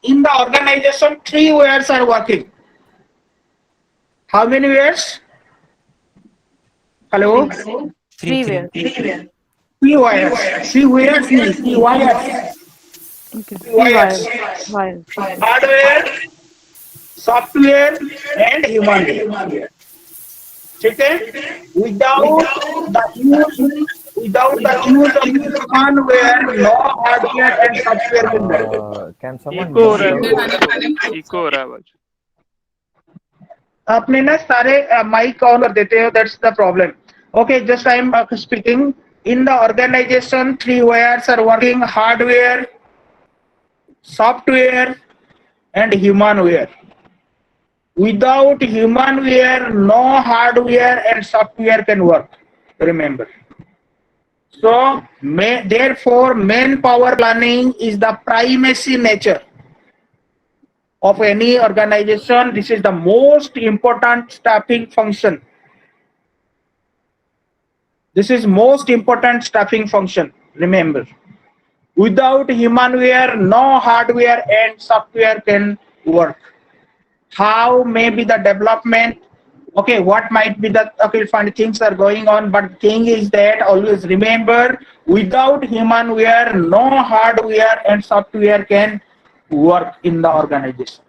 in the organization 3 ways are working. How many ways? Hello? 3 where? 3 wires. 3 wires. 3 wires. Okay. 3 wires. Hardware, software, and human. Okay? Without the use of hardware, no hardware and software will work. Can someone echo हो mute रहा the- है, echo हो रहा है आवाज. आपने ना सारे माइक ऑन कर देते हो, that's the problem. Okay, just I am speaking. In the organisation 3 wires are working: hardware, software, and humanware. Without humanware, no hardware and software can work. Remember. So, therefore, manpower planning is the primacy nature of any organization. This is the most important staffing function. This is most important staffing function. Remember, without humanware, no hardware and software can work. How may be the development? Okay, what might be the funny things are going on, but thing is that always remember, without humanware, no hardware and software can work in the organization.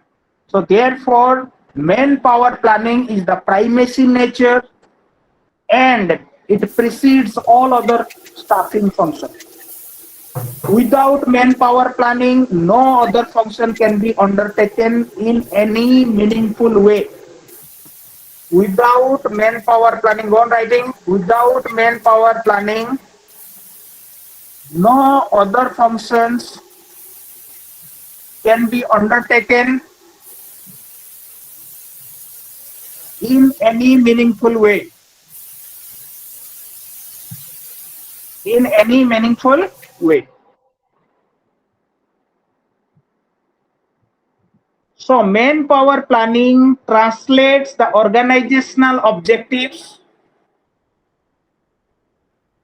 So therefore, manpower planning is the primacy nature, and it precedes all other staffing functions. Without manpower planning, no other function can be undertaken in any meaningful way. Without manpower planning, go on writing. Without manpower planning, no other functions can be undertaken in any meaningful way. In any meaningful way. So manpower planning translates the organizational objectives.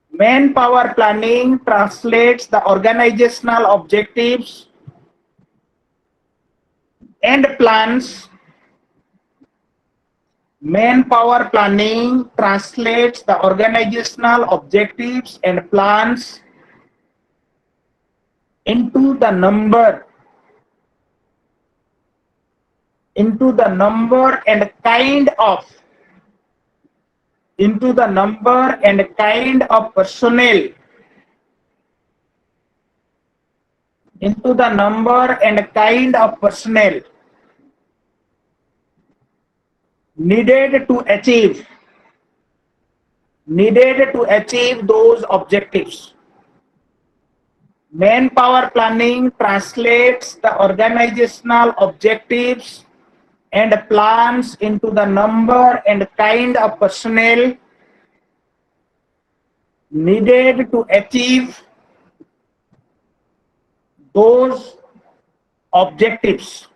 Manpower planning translates the organizational objectives and plans. Manpower planning translates the organizational objectives and plans into the number and kind of personnel needed to achieve those objectives. Manpower planning translates the organizational objectives and plans into the number and kind of personnel needed to achieve those objectives.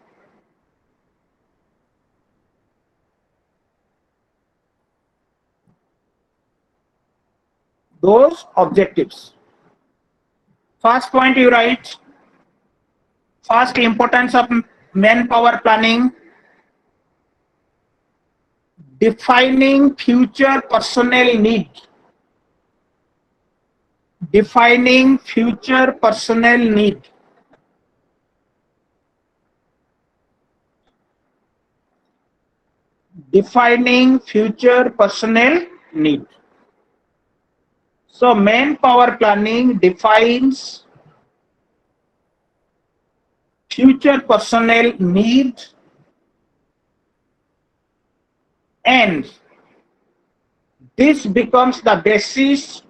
First point you write, first importance of manpower planning, defining future personnel need. Defining future personnel need. Defining future personnel need. So manpower planning defines future personnel need and this becomes the basis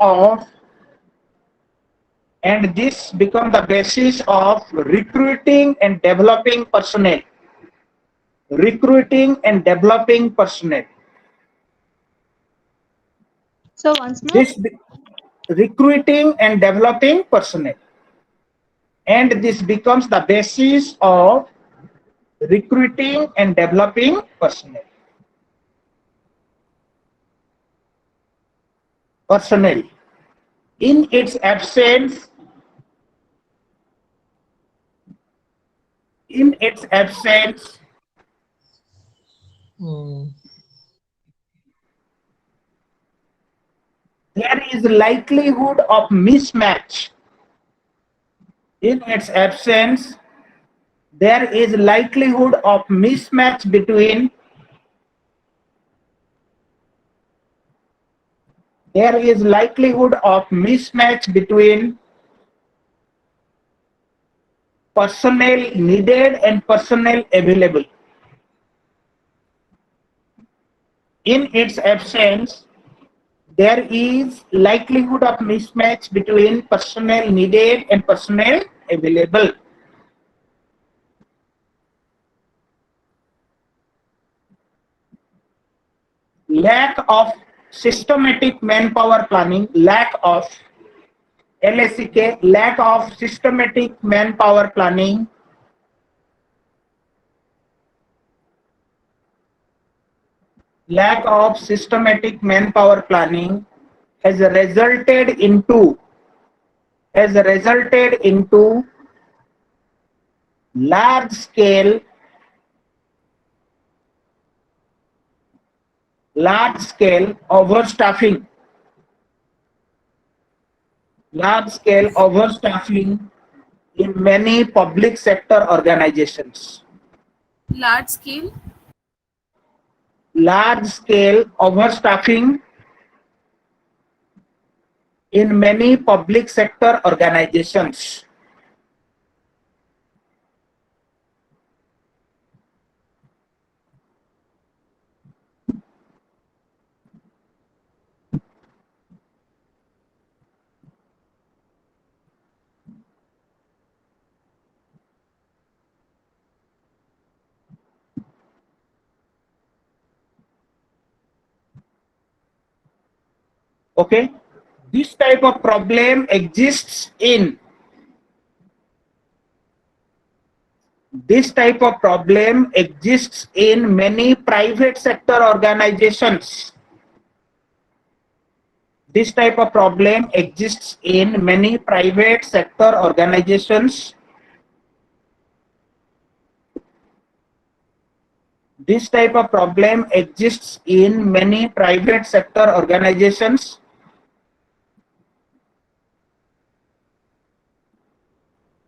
of recruiting and developing personnel. Recruiting and developing personnel. So once more. Recruiting and developing personnel. And this becomes the basis of recruiting and developing personnel. In its absence, there is likelihood of mismatch. In its absence, there is likelihood of mismatch between personnel needed and personnel available. In its absence, there is likelihood of mismatch between personnel needed and personnel available. Lack of systematic manpower planning, lack of systematic manpower planning has resulted into large scale overstaffing. In many public sector organizations. Large scale overstaffing in many public sector organizations. Okay, this type of problem exists in This type of problem exists in many private sector organizations. This type of problem exists in many private sector organizations. This type of problem exists in many private sector organizations.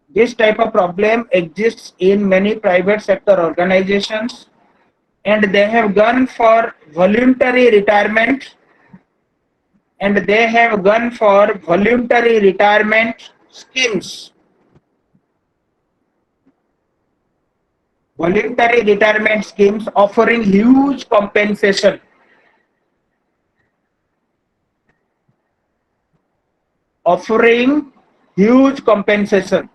This type of problem exists in many private sector organizations, and they have gone for voluntary retirement, and they have gone for voluntary retirement schemes. Voluntary retirement schemes offering huge compensation. Offering huge compensation.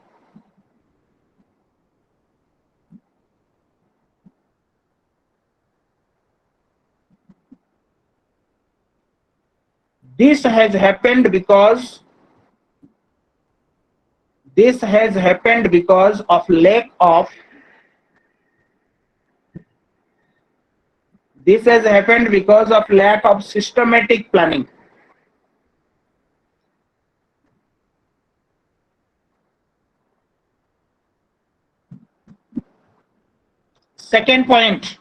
This has happened because of lack of systematic planning. Second point.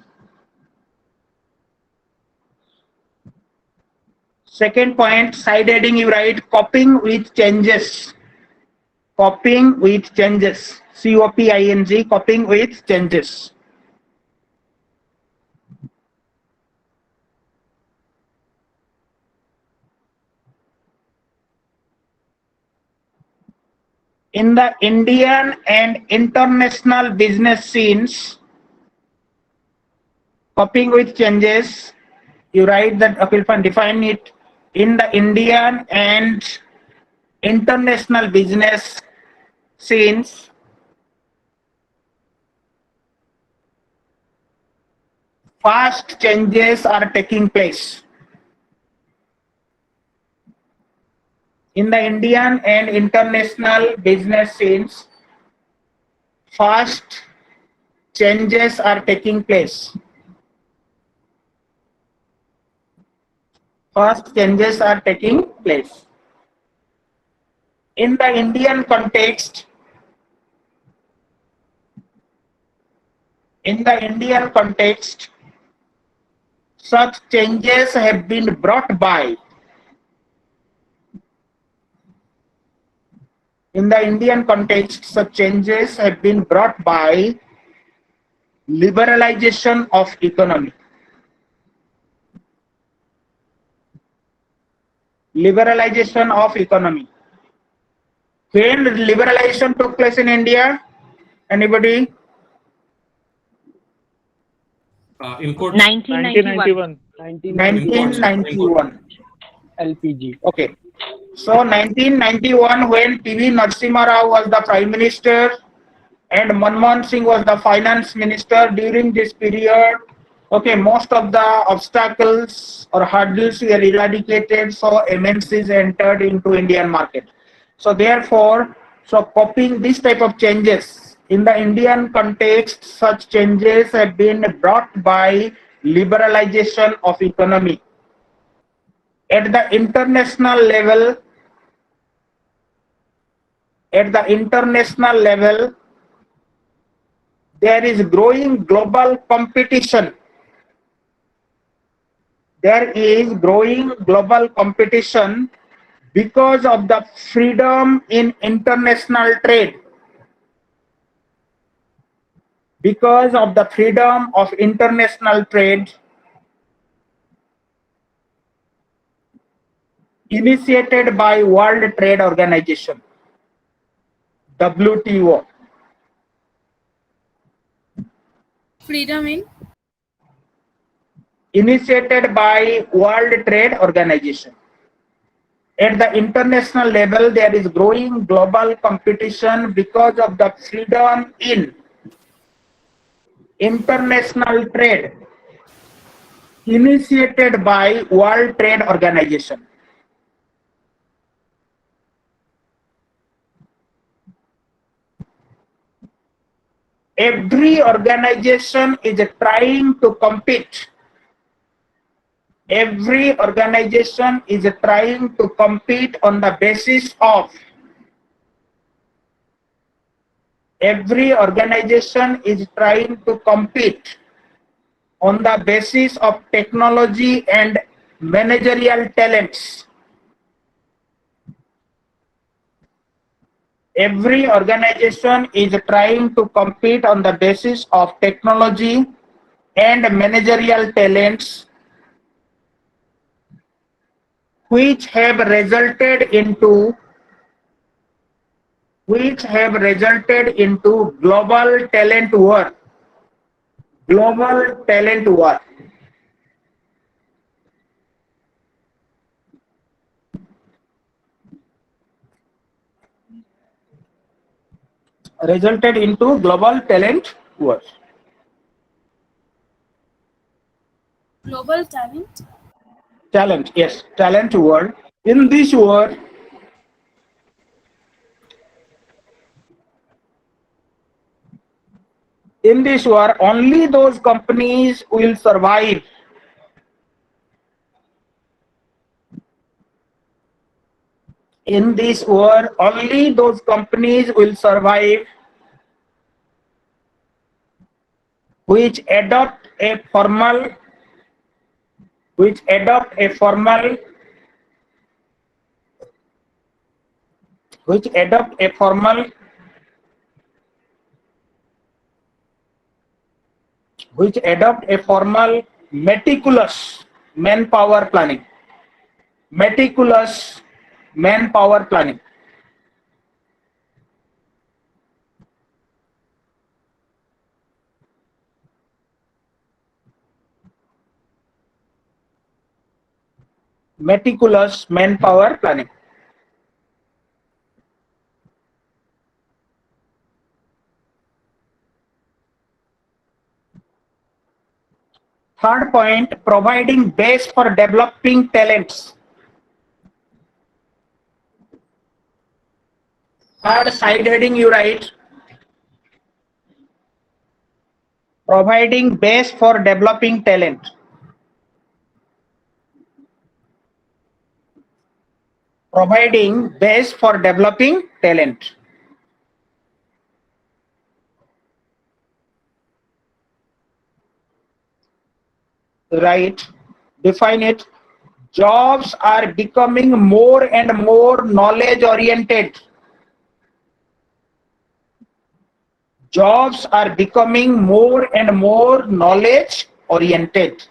Second point, side heading you write coping with changes. Coping with changes. C-O-P-I-N-G, coping with changes. In the Indian and international business scenes, coping with changes, you write that, okay, fine, define it. In the Indian and international business scenes, fast changes are taking place. In the Indian and international business scenes, fast changes are taking place. Fast changes are taking place. In the Indian context, such changes have been brought by. In the Indian context, such changes have been brought by liberalization of economy. Liberalization of economy. When liberalization took place in India? Anybody? Imports. 1991. 1991. LPG. Okay. So 1991, when P.V. Narasimha Rao was the Prime Minister and Manmohan Singh was the Finance Minister, during this period, okay, most of the obstacles or hurdles were eradicated, so MNCs entered into Indian market. So therefore, copying this type of changes, in the Indian context, such changes have been brought by liberalization of economy. At the international level, there is growing global competition. There is growing global competition because of the freedom in international trade. Because of the freedom of international trade initiated by World Trade Organization, WTO. Freedom in? Initiated by World Trade Organization. At the international level, there is growing global competition because of the freedom in international trade initiated by World Trade Organization. every organization is trying to compete. Every organization is trying to compete on the basis of. Every organization is trying to compete on the basis of technology and managerial talents. Every organization is trying to compete on the basis of technology and managerial talents, which have resulted into global talent war. Global talent war. Resulted into global talent war. Global talent. Talent, yes, talent war. In this war, only those companies will survive. In this war, only those companies will survive which adopt a formal meticulous manpower planning. Meticulous manpower planning. Meticulous manpower planning. Third point, providing base for developing talents. Third side heading you write, providing base for developing talent. Providing base for developing talent. Right, define it. Jobs are becoming more and more knowledge oriented. Jobs are becoming more and more knowledge oriented.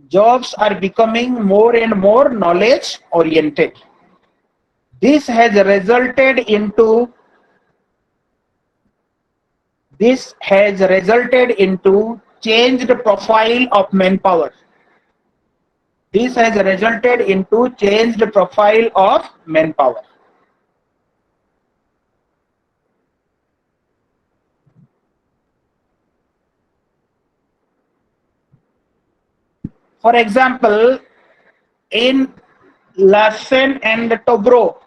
Jobs are becoming more and more knowledge oriented. This has resulted into changed profile of manpower. This has resulted into changed profile of manpower. For example, in Larsen and Toubro,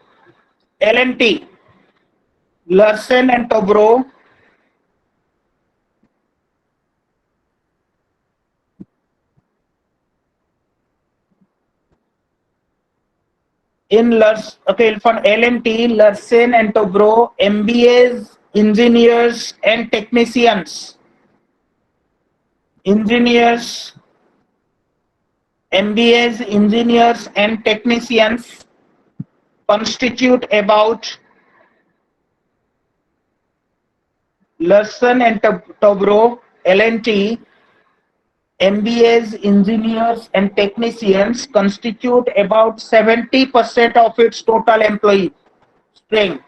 L&T, Larsen and Toubro, for L&T, Larsen and Toubro, MBAs, engineers and technicians. MBAs, engineers and technicians constitute about Larsen and Toubro, L&T, MBAs, engineers and technicians constitute about 70% of its total employee strength.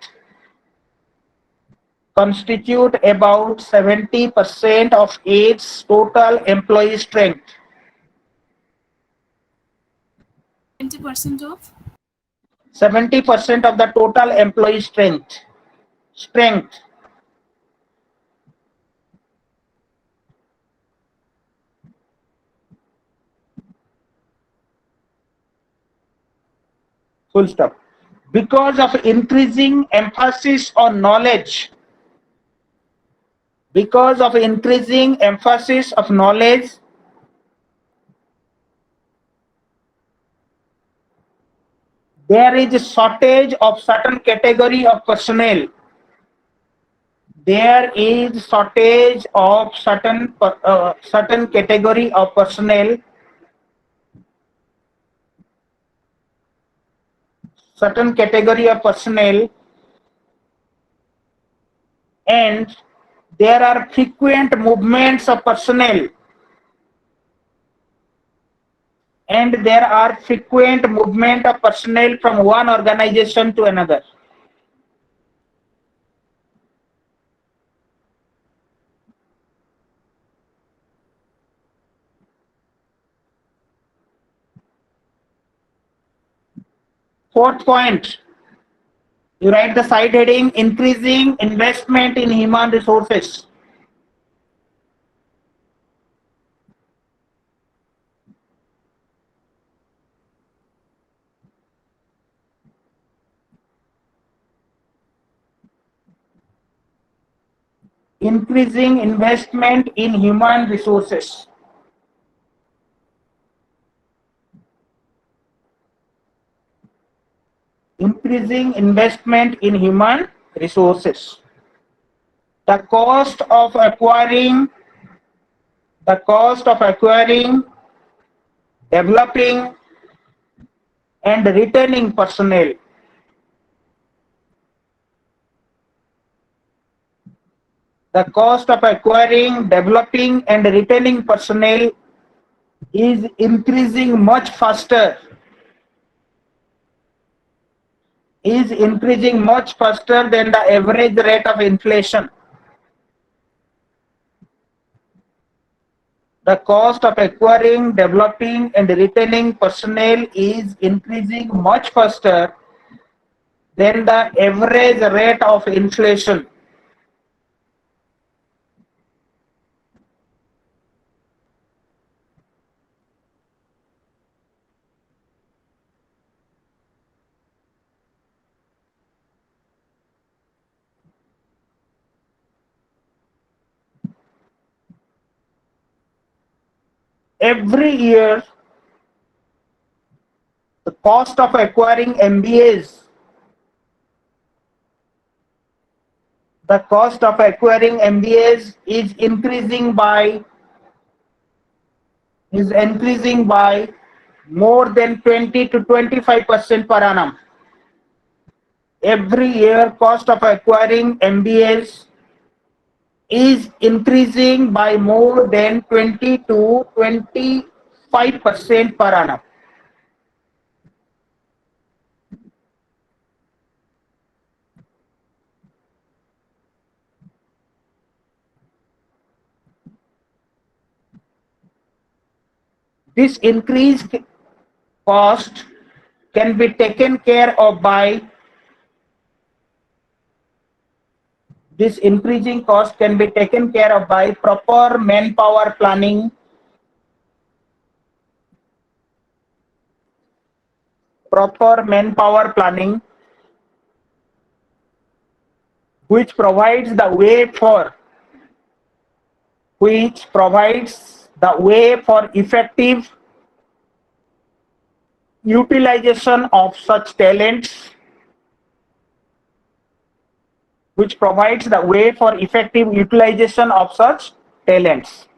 Constitute about 70% of its total employee strength. 20% of? 70% of the total employee strength. Full stop. because of increasing emphasis on knowledge, because of increasing emphasis of knowledge, there is a shortage of certain category of personnel. There is shortage of certain category of personnel, and there are frequent movements of personnel, from one organization to another. Fourth point, you write the side heading, increasing investment in human resources. Increasing investment in human resources. Increasing investment in human resources. The cost of acquiring, developing, and retaining personnel. The cost of acquiring, developing, and retaining personnel is increasing much faster. Than the average rate of inflation. The cost of acquiring, developing, and retaining personnel is increasing much faster than the average rate of inflation. Every year, the cost of acquiring MBAs, is increasing by more than 20 to 25% per annum. Every year, cost of acquiring MBAs is increasing by more than 20 to 25% per annum. This increased cost can be taken care of by proper manpower planning, which provides the way for effective utilization of such talents, Which provides the way for effective utilization of such talents.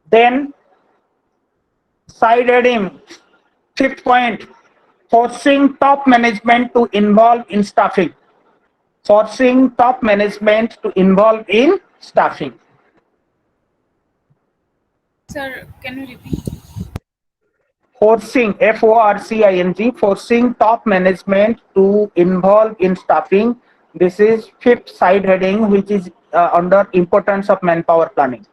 Then side heading, fifth point, forcing top management to involve in staffing. Sir, can you repeat? forcing, forcing, forcing top management to involve in staffing. This is fifth side heading, which is under importance of manpower planning.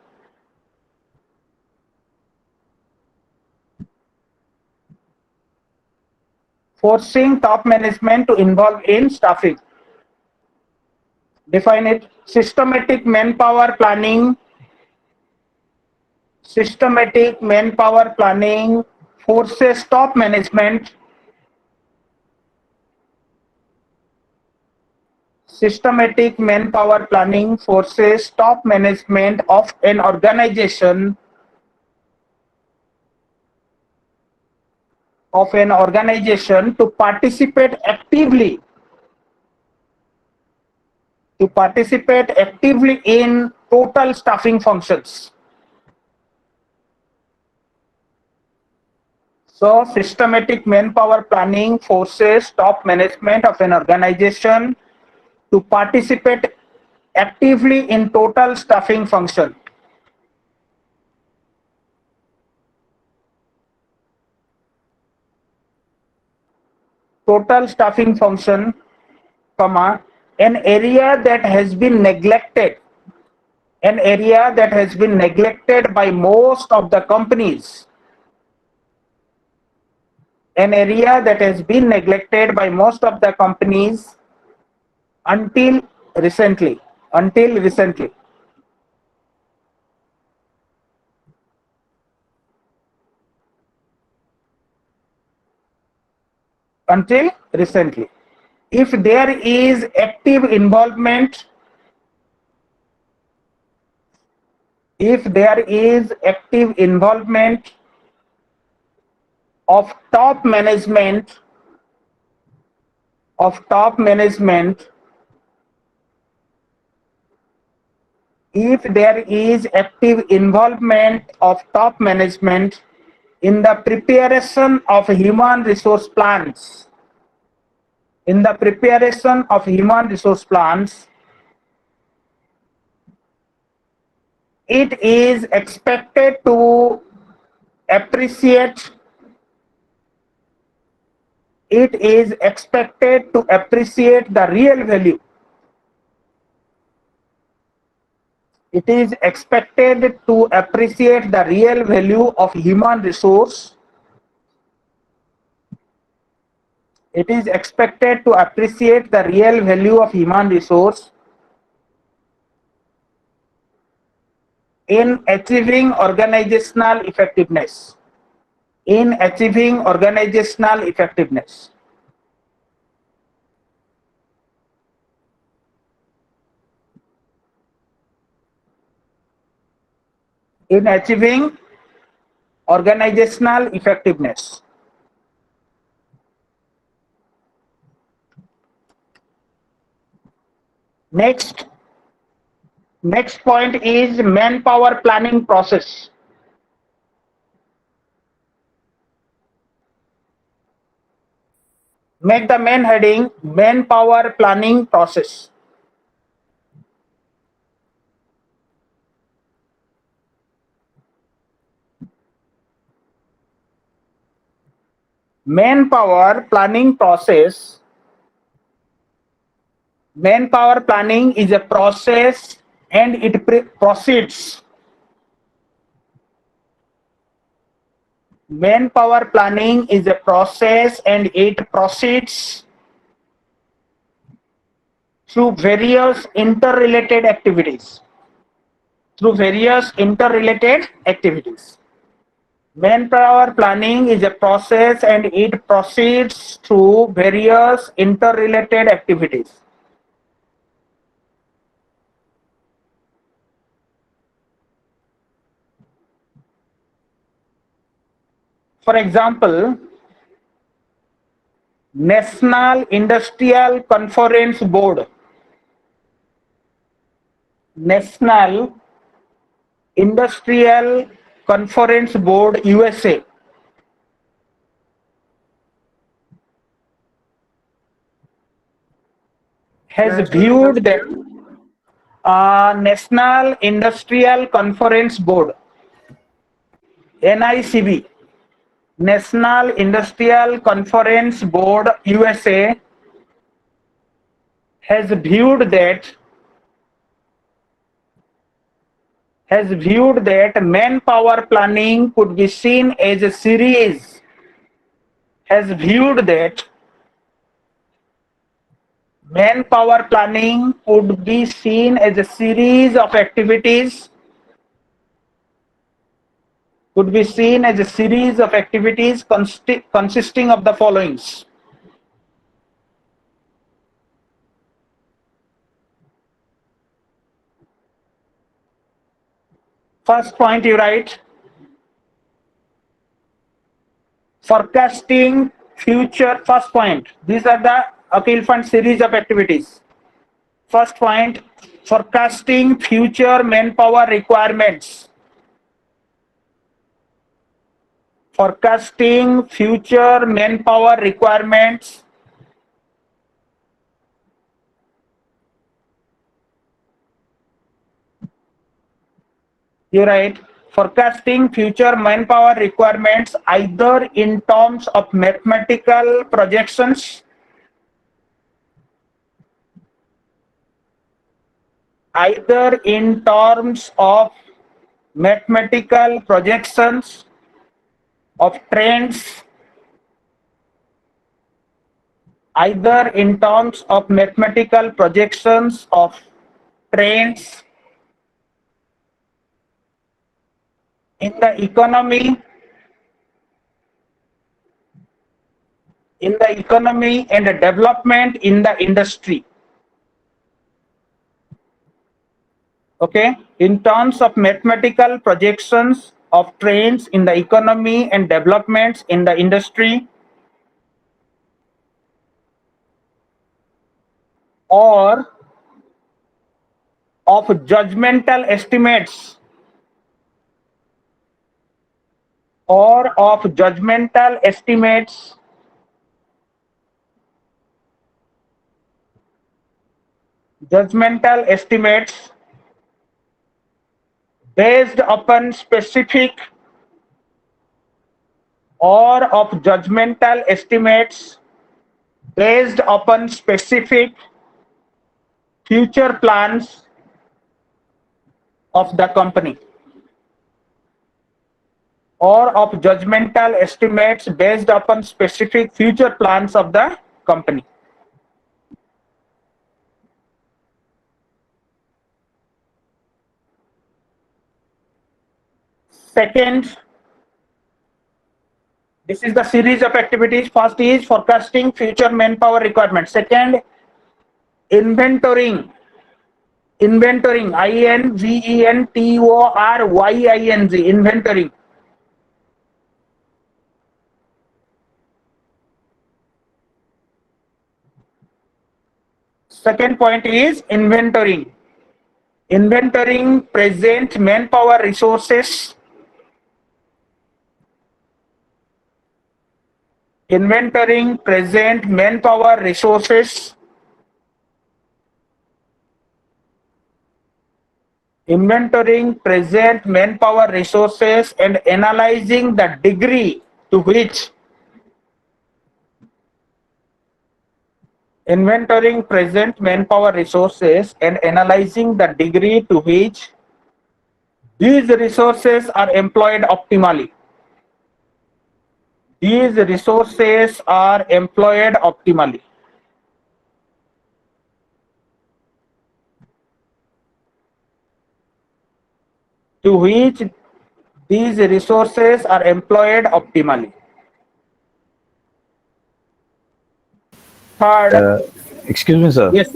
Forcing top management to involve in staffing. Define it. Systematic manpower planning. Systematic manpower planning forces top management. Systematic manpower planning forces top management of an organization to participate actively in total staffing functions. So systematic manpower planning forces top management of an organization to participate actively in total staffing function. Total staffing function, comma, an area that has been neglected by most of the companies. An area that has been neglected by most of the companies until recently. Until recently. If there is active involvement, of top management, if there is active involvement of top management in the preparation of human resource plans, it is expected to appreciate the real value. It is expected to appreciate the real value of human resource. It is expected to appreciate the real value of human resource in achieving organizational effectiveness. In achieving organizational effectiveness. Next point is manpower planning process. Make the main heading manpower planning process. Manpower planning process. Manpower planning is a process and it proceeds. Manpower planning is a process and it proceeds through various interrelated activities. Manpower planning is a process and it proceeds through various interrelated activities. For example, National Industrial Conference Board. National Industrial Conference Board, USA. Has viewed that National Industrial Conference Board, NICB, National Industrial Conference Board USA has viewed that manpower planning could be seen as a series manpower planning could be seen as a series of activities consisting of the followings. First point you write, forecasting future. First point, these are the you'll find series of activities. First point, forecasting future manpower requirements. Forecasting future manpower requirements. You write, forecasting future manpower requirements either in terms of mathematical projections, either in terms of trends, either in terms of mathematical projections of trends in the economy and the development in the industry. Okay, in terms of mathematical projections of trends in the economy and developments in the industry, or of judgmental estimates based upon specific future plans of the company, or of judgmental estimates based upon specific future plans of the company. Second, this is the series of activities. First is forecasting future manpower requirements. Second, inventorying, inventorying, inventorying. Second point is inventorying. Inventorying present manpower resources. Inventorying present manpower resources. Inventorying present manpower resources and analyzing the degree to which inventorying present manpower resources and analyzing the degree to which these resources are employed optimally. These resources are employed optimally. To which these resources are employed optimally. Third, Excuse me, sir. Yes.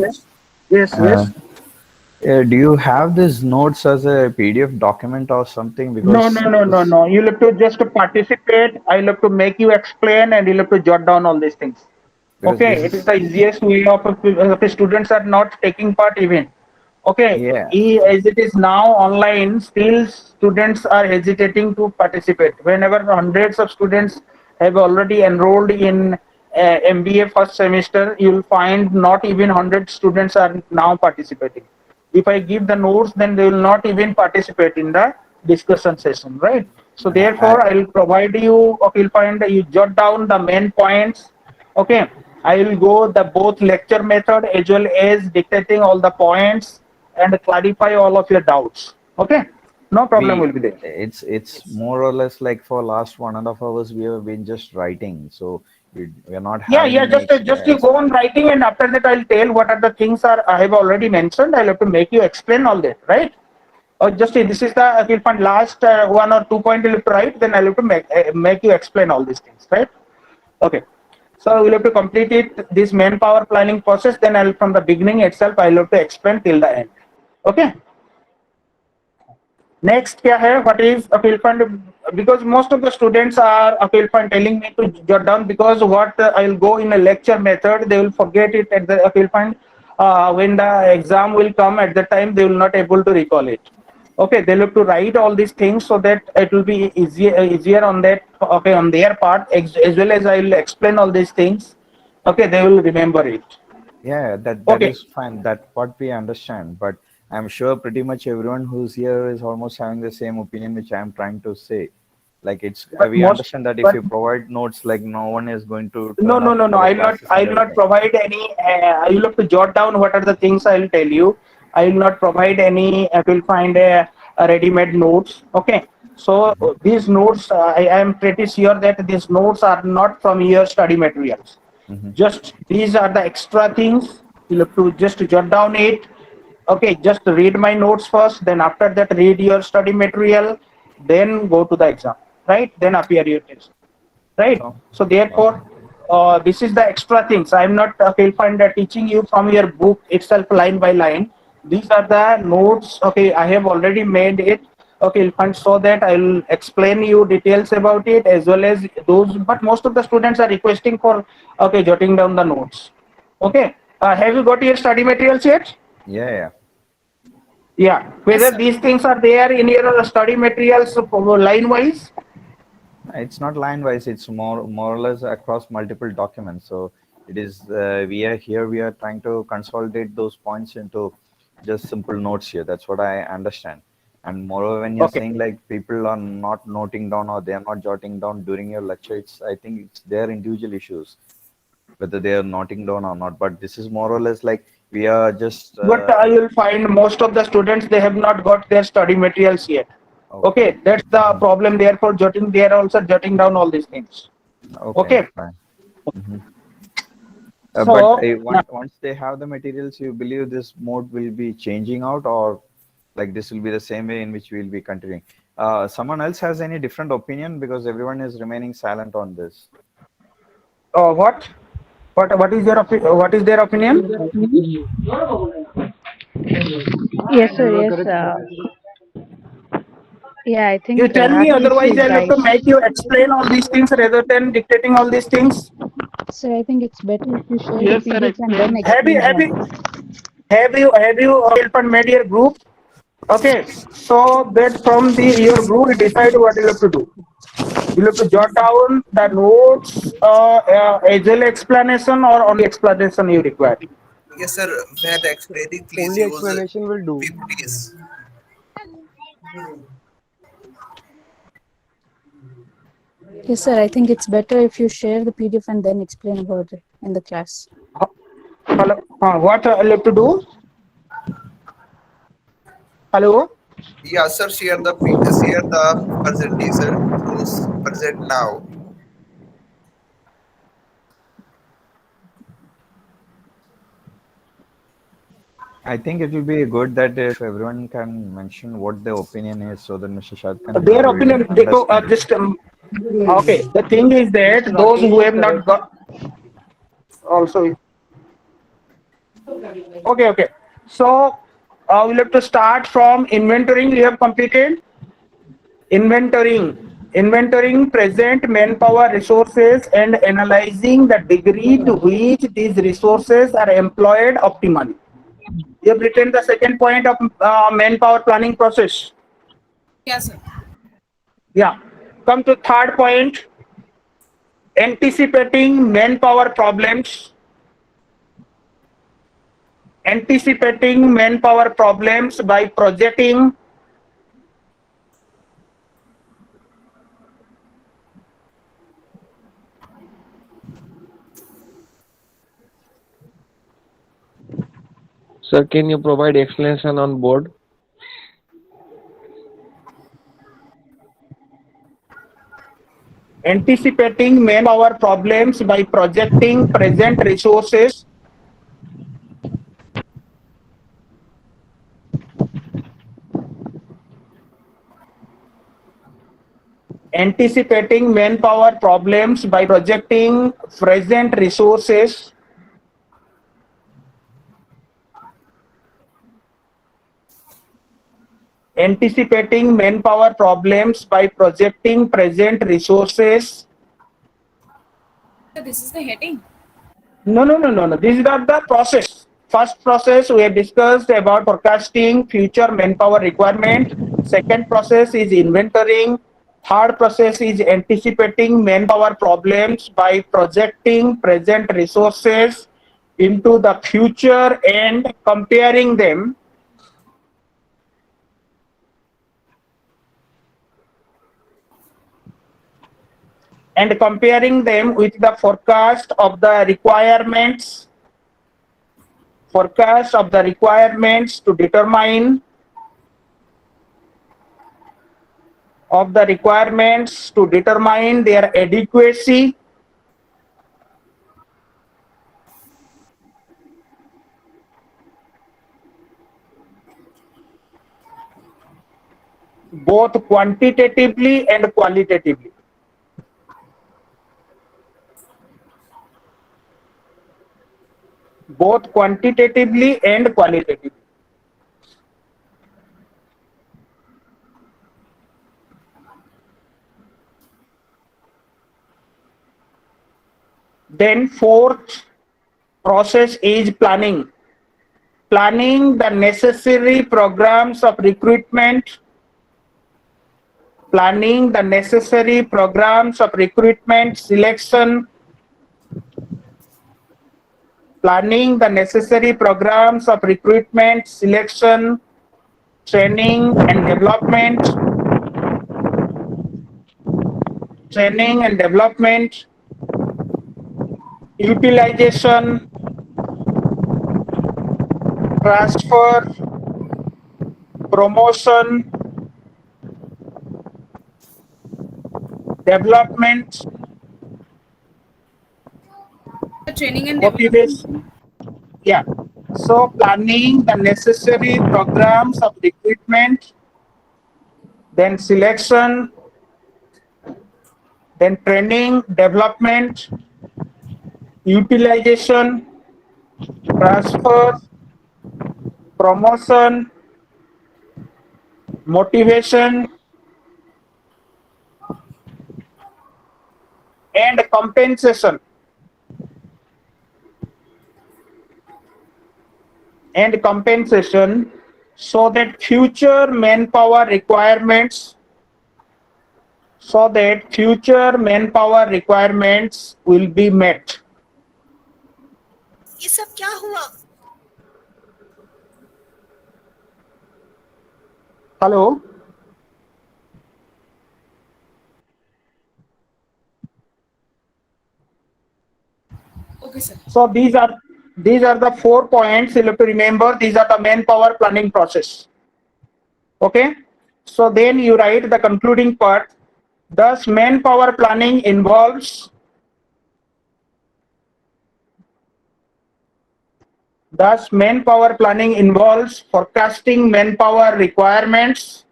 Do you have these notes as a PDF document or something? Because No. You'll have to just participate. I'll have to make you explain, and you'll have to jot down all these things. Okay, it is the easiest way of if students are not taking part even. Okay, Yeah. As it is now online, still students are hesitating to participate. Whenever hundreds of students have already enrolled in MBA first semester, you'll find not even 100 students are now participating. If I give the notes, then they will not even participate in the discussion session, right? So therefore, I will provide you, okay, you'll find, you jot down the main points. Okay, I will go the both lecture method as well as dictating all the points and clarify all of your doubts. Okay, no problem will be there. It's more or less like for last 1.5 hours we have been just writing, so we're not Yeah, having yeah, any just you go on writing, and after that I'll tell what are the things are I have already mentioned. I'll have to make you explain all that, right? Or just this is the you'll find last 1 or 2 point you'll have to write, then I'll have to make you explain all these things, right? Okay. So we'll have to complete it, this manpower planning process, then I'll from the beginning itself I'll have to explain till the end. Okay. Next क्या है, what is appeal fund? Because most of the students are appeal fund telling me to jot down, because what I'll go in a lecture method, they will forget it at the appeal fund. When the exam will come at the time, they will not able to recall it. Okay, they'll have to write all these things so that it will be easier on that, okay, on their part, as well as I will explain all these things. Okay, they will remember it. Yeah, that Okay. is fine. That what we understand, but I'm sure pretty much everyone who's here is almost having the same opinion which I'm trying to say. Like it's But we most, understand that if but you provide notes, like no one is going to no, turn no, up no, no. for the classes and I'll not everything. provide any. I will have to jot down what are the things I will tell you. I will not provide any. I will find a ready-made notes. Okay. So these notes, I am pretty sure that these notes are not from your study materials. Just these are the extra things. You have to just jot down it. Okay. Just read my notes first. Then after that, read your study material. Then go to the exam. Right. Then appear your test. Right. So therefore, this is the extra things. I'm not teaching you from your book itself line by line. These are the notes. Okay, I have already made it. Okay, and so that I'll explain you details about it as well as those. But most of the students are requesting for jotting down the notes. Okay, have you got your study materials yet? Yeah, yeah. Yeah. Whether these things are there in your study materials line wise? It's not line wise. It's more or less across multiple documents. So it is. We are here. We are trying to consolidate those points into just simple notes here. That's what I understand. And moreover, when you're Okay. saying like people are not noting down or they are not jotting down during your lecture, I think it's their individual issues, whether they are noting down or not. But this is more or less like we are just. But you'll find most of the students, they have not got their study materials yet. Okay, that's the problem. Therefore, they are also jotting down all these things. Okay, Okay. fine. So But once they have the materials, you believe this mode will be changing out, or like this will be the same way in which we will be continuing? Someone else has any different opinion, because everyone is remaining silent on this. what? What is their opinion? Yes, sir. Yes. Yeah, I You think tell me, Ashish otherwise is I'll have right. to make you explain all these things rather than dictating all these things. Sir, I think it's better if you share the Yes, sir. PDF and then Explain. explain about it. Have you made your group? Okay, so that from your group, you decide what you have to do. You have to jot down the notes, as well explanation, or only explanation you require. Yes, sir. When explaining, please Only use explanation will do. PPTs. Yes, sir. I think it's better if you share the PDF and then explain about it in the class. Hello, what I have to do? Hello. Yeah, sir. Share the presentation. Choose present now. I think it will be good that if everyone can mention what their opinion is, so that Mr. Shad can Their have it opinion, and understand. just okay. The thing is that Mr. those Rakesh who is have not correct. got also. Okay, okay. So we'll have to start from inventorying. We have completed inventorying present manpower resources and analyzing the degree to which these resources are employed optimally. You have written the second point of manpower planning process. Yes, sir. Yeah. Come to third point, anticipating manpower problems. Anticipating manpower problems by projecting Sir, can you provide explanation on board? Anticipating manpower problems by projecting present resources. Anticipating manpower problems by projecting present resources. Anticipating manpower problems by projecting present resources. So this is the heading. No. This is not the process. First process we have discussed about forecasting future manpower requirement. Second process is inventorying. Third process is anticipating manpower problems by projecting present resources into the future and comparing them. And comparing them with the forecast of the requirements to determine their adequacy, both quantitatively and qualitatively. Both quantitatively and qualitatively. Then fourth process is planning. Planning the necessary programs of recruitment. Planning the necessary programs of recruitment, selection. Planning the necessary programs of recruitment, selection, training and development. Training and development. Utilization, transfer, promotion, development, Training and motivation. Yeah. So planning the necessary programs of recruitment, then selection, then training, development, utilization, transfer, promotion, motivation, and compensation. So that future manpower requirements will be met. ये सब क्या हुआ? Hello? Okay, sir. So these are the 4 points you have to remember. These are the manpower planning process. Okay? So then you write the concluding part. Thus manpower planning involves forecasting manpower requirements,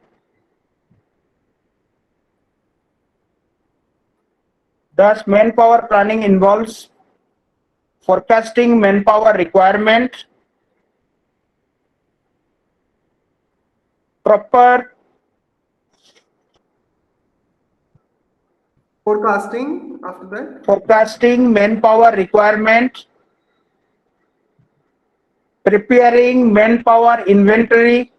proper Forecasting after that. forecasting manpower requirement, preparing manpower inventory,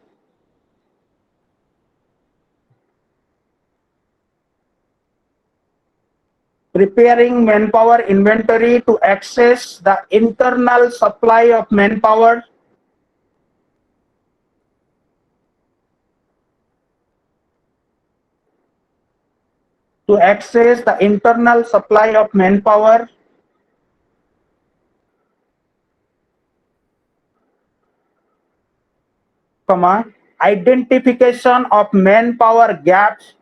to access the internal supply of manpower, comma, identification of manpower gaps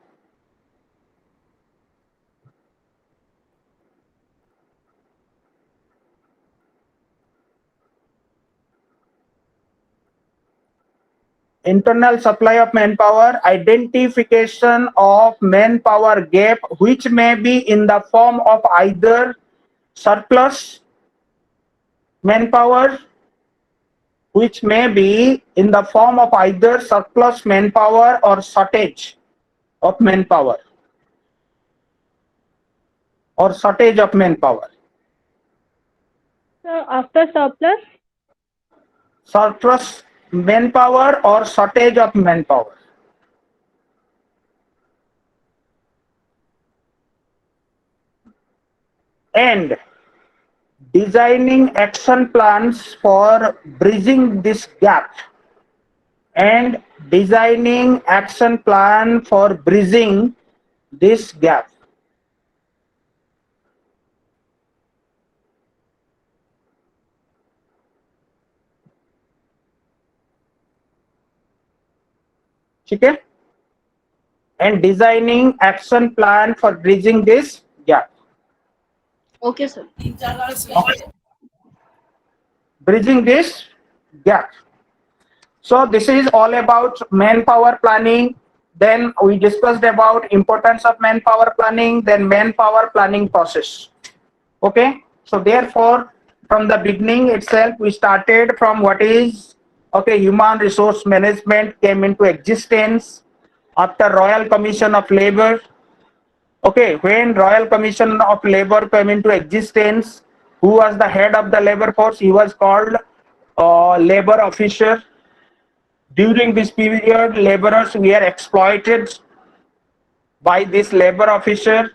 internal supply of manpower, identification of manpower gap which may be in the form of either surplus manpower, which may be in the form of either surplus manpower or shortage of manpower or shortage of manpower. So after surplus, Surplus manpower or shortage of manpower. And designing action plans for bridging this gap. And designing action plan for bridging this gap. Okay? And designing action plan for bridging this gap. Okay, sir. Okay. Bridging this gap. So this is all about manpower planning. Then we discussed about importance of manpower planning, then manpower planning process. Okay. So therefore, from the beginning itself, we started from what is, okay, human resource management came into existence after Royal Commission of Labor. Okay, when Royal Commission of Labor came into existence, who was the head of the labor force? He was called labor officer. During this period, laborers were exploited by this labor officer.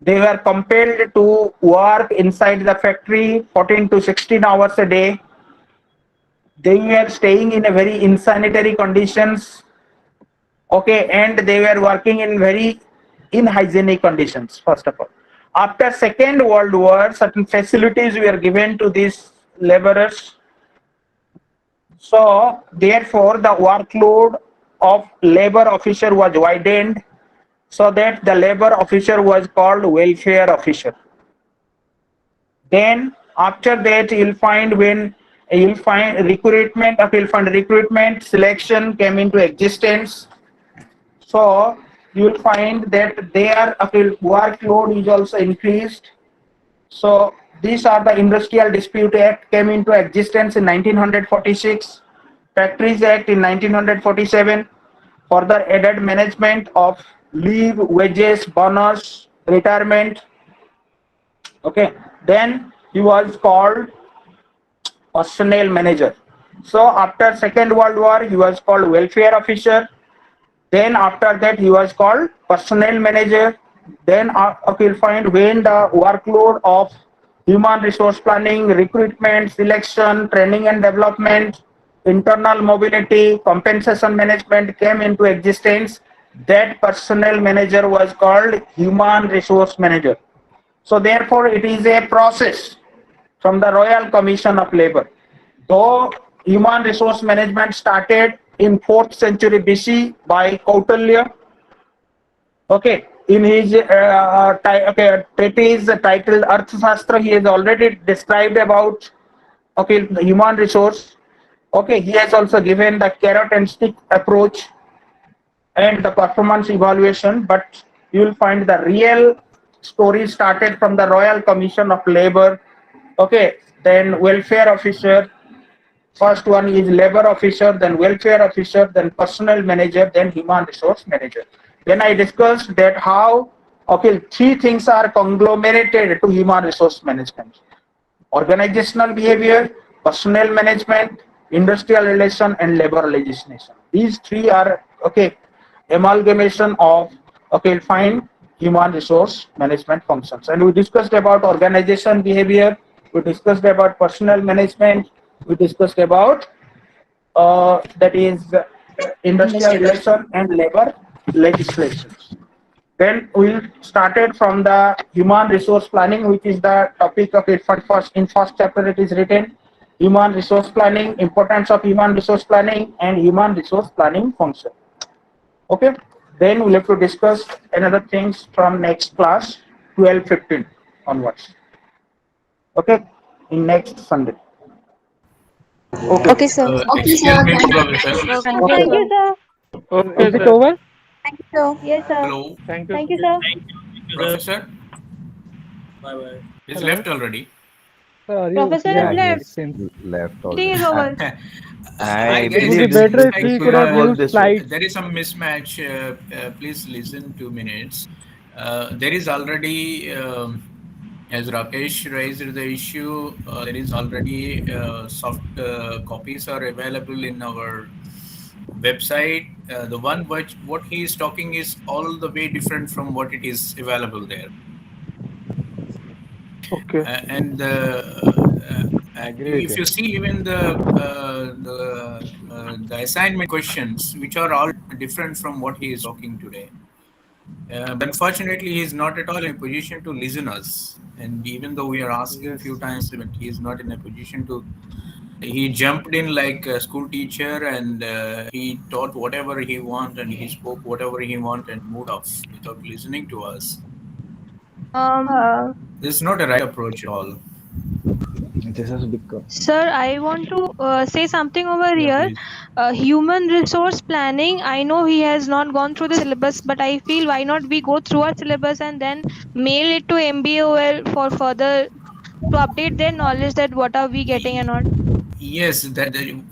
They were compelled to work inside the factory 14 to 16 hours a day. They were staying in a very insanitary conditions. Okay, and they were working in very unhygienic conditions, first of all. After Second World War, certain facilities were given to these laborers. So therefore, the workload of labor officer was widened, so that the labor officer was called welfare officer. Then after that, you'll find recruitment selection came into existence. So you'll find that their workload is also increased. So these are the Industrial Dispute Act came into existence in 1946, Factories Act in 1947, further added management of leave, wages, bonus, retirement. Okay, then he was called personnel manager. So after Second World War, he was called welfare officer. Then after that, he was called personnel manager. Then you'll find when the workload of human resource planning, recruitment, selection, training and development, internal mobility, compensation management came into existence, that personnel manager was called human resource manager. So therefore, it is a process from the Royal Commission of Labor. Though human resource management started in 4th century BC by Kautilya, okay, in his treatise titled Arthashastra, he has already described about, okay, the human resource. Okay, he has also given the carrot and stick approach and the performance evaluation, but you will find the real story started from the Royal Commission of Labor. Okay, then welfare officer. First one is labor officer, then welfare officer, then personnel manager, then human resource manager. Then I discussed that how, okay, three things are conglomerated to human resource management: organizational behavior, personnel management, industrial relation, and labor legislation. These three are, okay, amalgamation of, okay, fine, human resource management functions. And we discussed about organization behavior, we discussed about personnel management, we discussed about that is industrial relation and labor legislations. Then we started from the human resource planning, which is the topic of it. First, in first chapter it is written. human resource planning, importance of human resource planning, and human resource planning function. Okay, then we'll have to discuss another things from next class 12:15 onwards. Okay, in next Sunday. Okay. Okay, sir. Excuse me, Professor. Thank you, sir. Okay, Is it sir. over? Thank you, sir. Yes, sir. Hello, Thank you. Thank you, sir. Professor. Bye bye. He's Hello. left already. Sir, are you Professor here? has Yeah, left. he's left Meeting is already. over. I Guys, It would be believe it's better if like we could have work used this way. slides. there is some mismatch. Please listen 2 minutes. There is already, as Rakesh raised the issue, there is already soft copies are available in our website. The one which what he is talking is all the way different from what it is available there. Okay. And if you see even the assignment questions, which are all different from what he is talking today. But unfortunately, he is not at all in a position to listen us. And even though we are asking a few times, but he is not in a position to. He jumped in like a school teacher, and he taught whatever he wanted, and he spoke whatever he wanted, and moved off without listening to us. This is not a right approach at all. This is big. Sir, I want to say something over Yeah, here. please. Human resource planning. I know he has not gone through the syllabus, but I feel why not we go through our syllabus and then mail it to MBOL for further to update their knowledge that what are we getting and not. Yes,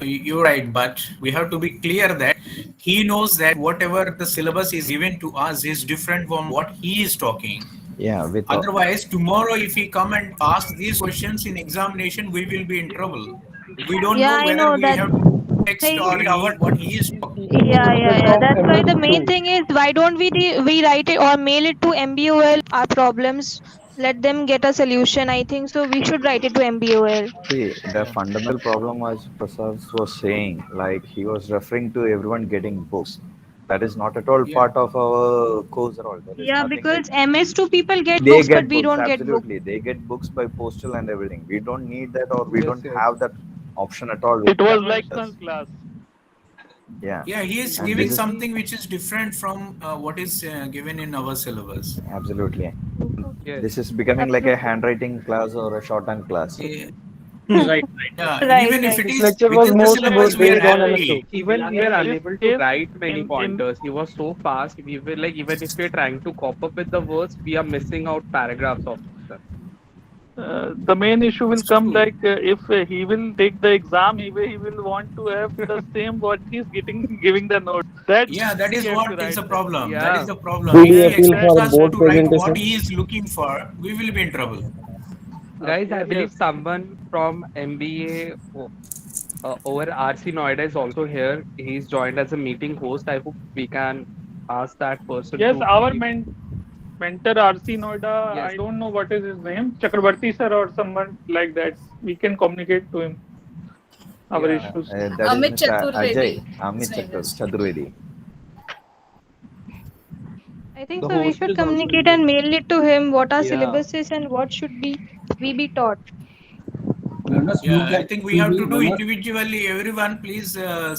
you're right, but we have to be clear that he knows that whatever the syllabus is given to us is different from what he is talking. Yeah, with Otherwise, tomorrow if he come and ask these questions in examination, we will be in trouble. We don't Yeah, know I whether know we that. have text or what he is talking. Yeah. That's why the main thing is why don't we write it or mail it to MBOL our problems. Let them get a solution. I think so. We should write it to MBOL. See, the fundamental problem was Prasad was saying, like he was referring to everyone getting books. That is not at all part of our course at all. There is Yeah, nothing like because MS2 people get they books, but get we books, don't get books. absolutely. They get books by postal and everything. We don't need that, or we don't have that option at all. It was like class. Yeah. Yeah, he is And giving this is something which is different from what is given in our syllabus. absolutely. This is becoming like a handwriting class or a shorthand class. Right. Yeah, even if it This is lecture was within the mostly syllabus, we are based on happy. MS2. Even we were unable to If write many in pointers. He was so fast. We were like, even if we're trying to cop up with the words, we are missing out paragraphs of them. the main issue will It's come true. like if he will take the exam, he will want to have the same what he's giving the notes. That Yeah, that he is has to what is write the that. problem. That is Yeah. the problem. If he Yeah, Yes, appeal expects for us board to write what presentation. he is looking for, we will be in trouble. Guys, I believe yes. someone from MBA over RC Noida is also here. He's joined as a meeting host. I hope we can ask that person Yes, to our give. mentor RC Noida, Yes. I don't know what is his name, Chakrabarti sir or someone like that. We can communicate to him our Yeah. issues. that is Amit Mr. Ajay, Chaturvedi. His Amit name is. Chaturvedi. I think The so. We host should is also communicate here. and mail it to him what our Yeah. syllabus is and what should be we be taught. Yeah, I think we have to do individually. Everyone, please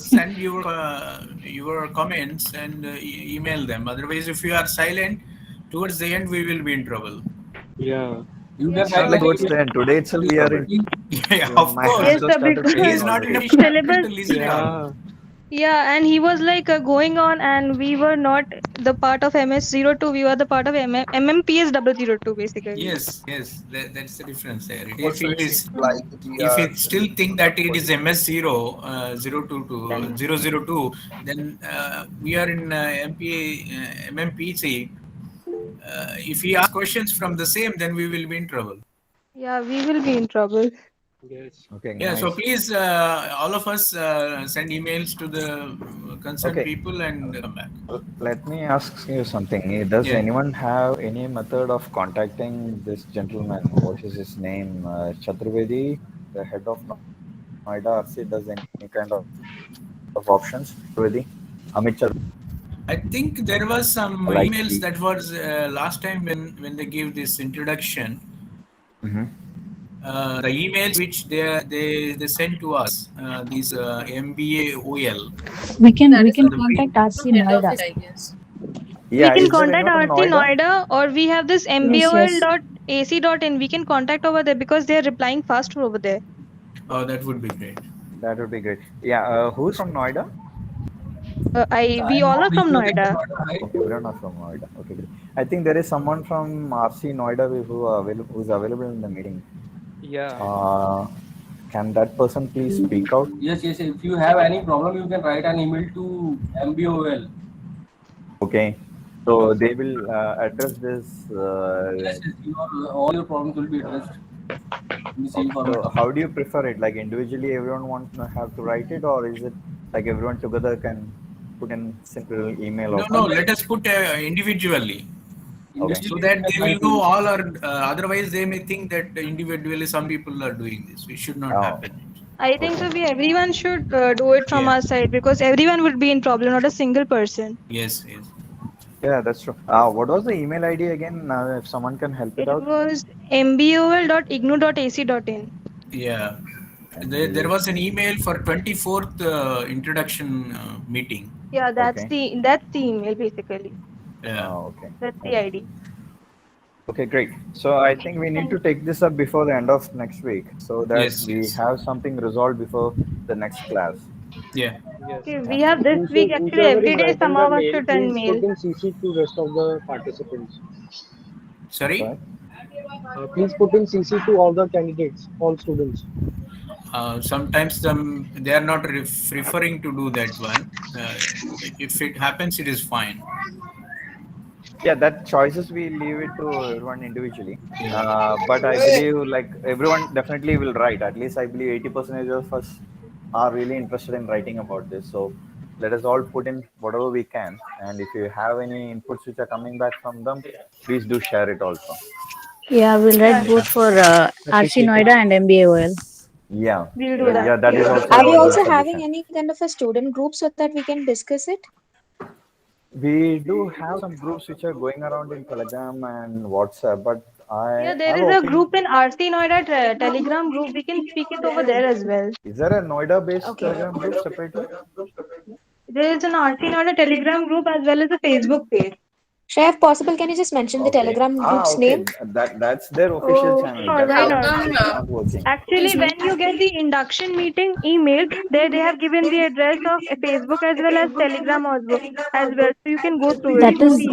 send your comments and email them. Otherwise, if you are silent, towards the end we will be in trouble. Yeah. Yes, Not like sure. towards the end. Today itself we are in. Yeah, Even of my course. hands Yes, have sir, started He because is shaking not in a already. position syllabus. to listen at all. Yeah. Yeah, and he was like going on, and we were not the part of MS-02. We were the part of MMPS-002, basically. Yes, that's the difference there. If Also, it it is, seems like we if are it still think that it is MS 0 to 002, then we are in MMPC. If he asks questions from the same, then we will be in trouble. Yeah, we will be in trouble. Yes. Okay, Yeah, so nice. please, all of us send emails to the concerned Okay. people and come back. Let me ask you something. Does Yeah. anyone have any method of contacting this gentleman? What is his name? Chaturvedi, the head of Noida RC, does any kind of options? Chaturvedi? Amit Chaturvedi? I think there was some Like emails that was last time when they gave this introduction. Mhm. the emails which they send to us, these MBA OL. We can That is from contact RC head Noida. office, I guess. We Yeah, can is there contact anyone from RC Noida? Noida, or we have this Yes, mbol.ac.in. We can contact over there because they are replying faster over there. Oh, that would be great. That would be great. Yeah, who's from Noida? We all are from Noida. Okay, everyone are from Noida. Okay, great. I think there is someone from RC Noida who's available in the meeting. Yeah. Can that person please speak out? Yes, yes. If you have any problem, you can write an email to MBOL. Okay, so they will address this. Yes, yes. All your problems will be addressed in the same Okay, format. so how do you prefer it? Like individually, everyone wants to have to write it, or is it like everyone together can put in simple email or No, something? let us put individually. Okay. So that they will know all are, otherwise they may think that individually some people are doing this. It should not happen. I think so. Everyone should do it from Yeah. our side because everyone would be in problem, not a single person. Yes, yes. Yeah, that's true. What was the email ID again? If someone can help it It out. was mbol.ignu.ac.in. Yeah. There was an email for 24th introduction meeting. Yeah, that's the email basically. Yeah. Okay. That's the ID. Okay, great. So I think we need to take this up before the end of next week so that Yes, we yes. have something resolved before the next class. Yeah. Okay, we have this week actually Whosoever every is day writing some the of us mail, should send please mail. put in CC to rest of the participants. Sorry? Please put in CC to all the candidates, all students. Sometimes they are not referring to do that one. If it happens, it is fine. Yeah, that choices we leave it to everyone individually. Yeah. But I believe like everyone definitely will write. At least I believe 80% of us are really interested in writing about this. So let us all put in whatever we can. And if you have any inputs which are coming back from them, please do share it also. Yeah, we'll write both for RC Noida and MBAOL. Yeah. We'll do that. Yeah, that is also Are we a good also having suggestion. any kind of a student group so that we can discuss it? We do have some groups which are going around in Telegram and WhatsApp, but Yeah, I there have is an a opinion. group in RC Noida Telegram group. We can speak it over there as well. Is there a Noida-based Telegram group separately? There is an RC Noida Telegram group as well as a Facebook page. Sure, if possible, can you just mention the Okay. Telegram group's Okay. name? That's their official Oh, channel. sure, That's why why not? it's not working. Actually, when you get the induction meeting email, there they have given the address of Facebook as well as Telegram also as well, so you can go through it. That It would is be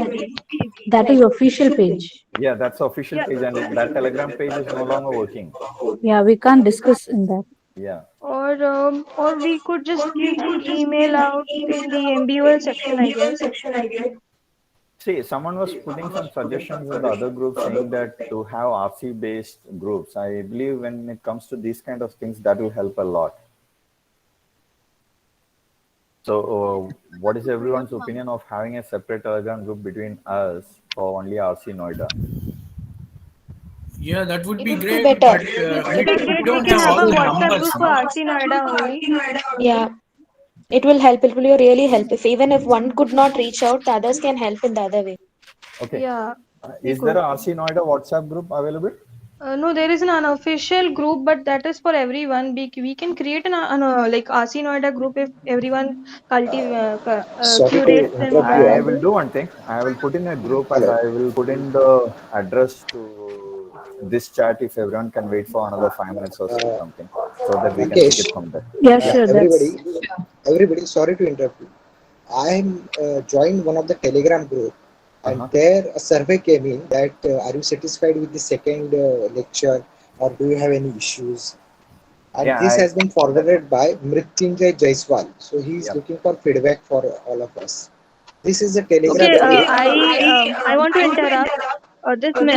easy. official page. Yeah, that's the official Yeah. page, and that Telegram page is no longer working. Yeah, we can't discuss in that. Yeah. Or we could just give the email out in the MBOL section, I guess. See, someone was putting some suggestions in the other group saying that to have RC-based groups. I believe when it comes to these kind of things, that will help a lot. So, what is everyone's opinion of having a separate Telegram group between us for only RC Noida? Yeah, that would be It would great. be better. But It would be we great. We don't can have have all a the WhatsApp numbers. group for RC Noida only. Yeah, it will help. It will really help. If even if one could not reach out, the others can help in the other way. Okay. Yeah. we Is there could. a RC Noida WhatsApp group available? No, there is an unofficial group, but that is for everyone. We can create like RC Noida group if everyone curates and I will do one thing. I will put in a group and I will put in the address to this chat if everyone can wait for another 5 minutes or something so that we can take it from there. Yeah, sure. Everybody, sorry to interrupt you. I'm joined one of the Telegram group, and there a survey came in that are you satisfied with the second lecture, or do you have any issues? And Yeah, this has been forwarded by Mrityunjay Jaiswal. So he is Yep. looking for feedback for all of us. This is a Telegram Okay, group. I want to interrupt. The person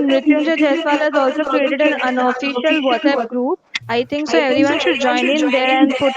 Mrityunjay Jaiswal has also created an unofficial WhatsApp group. I think so. Everyone should join in there and put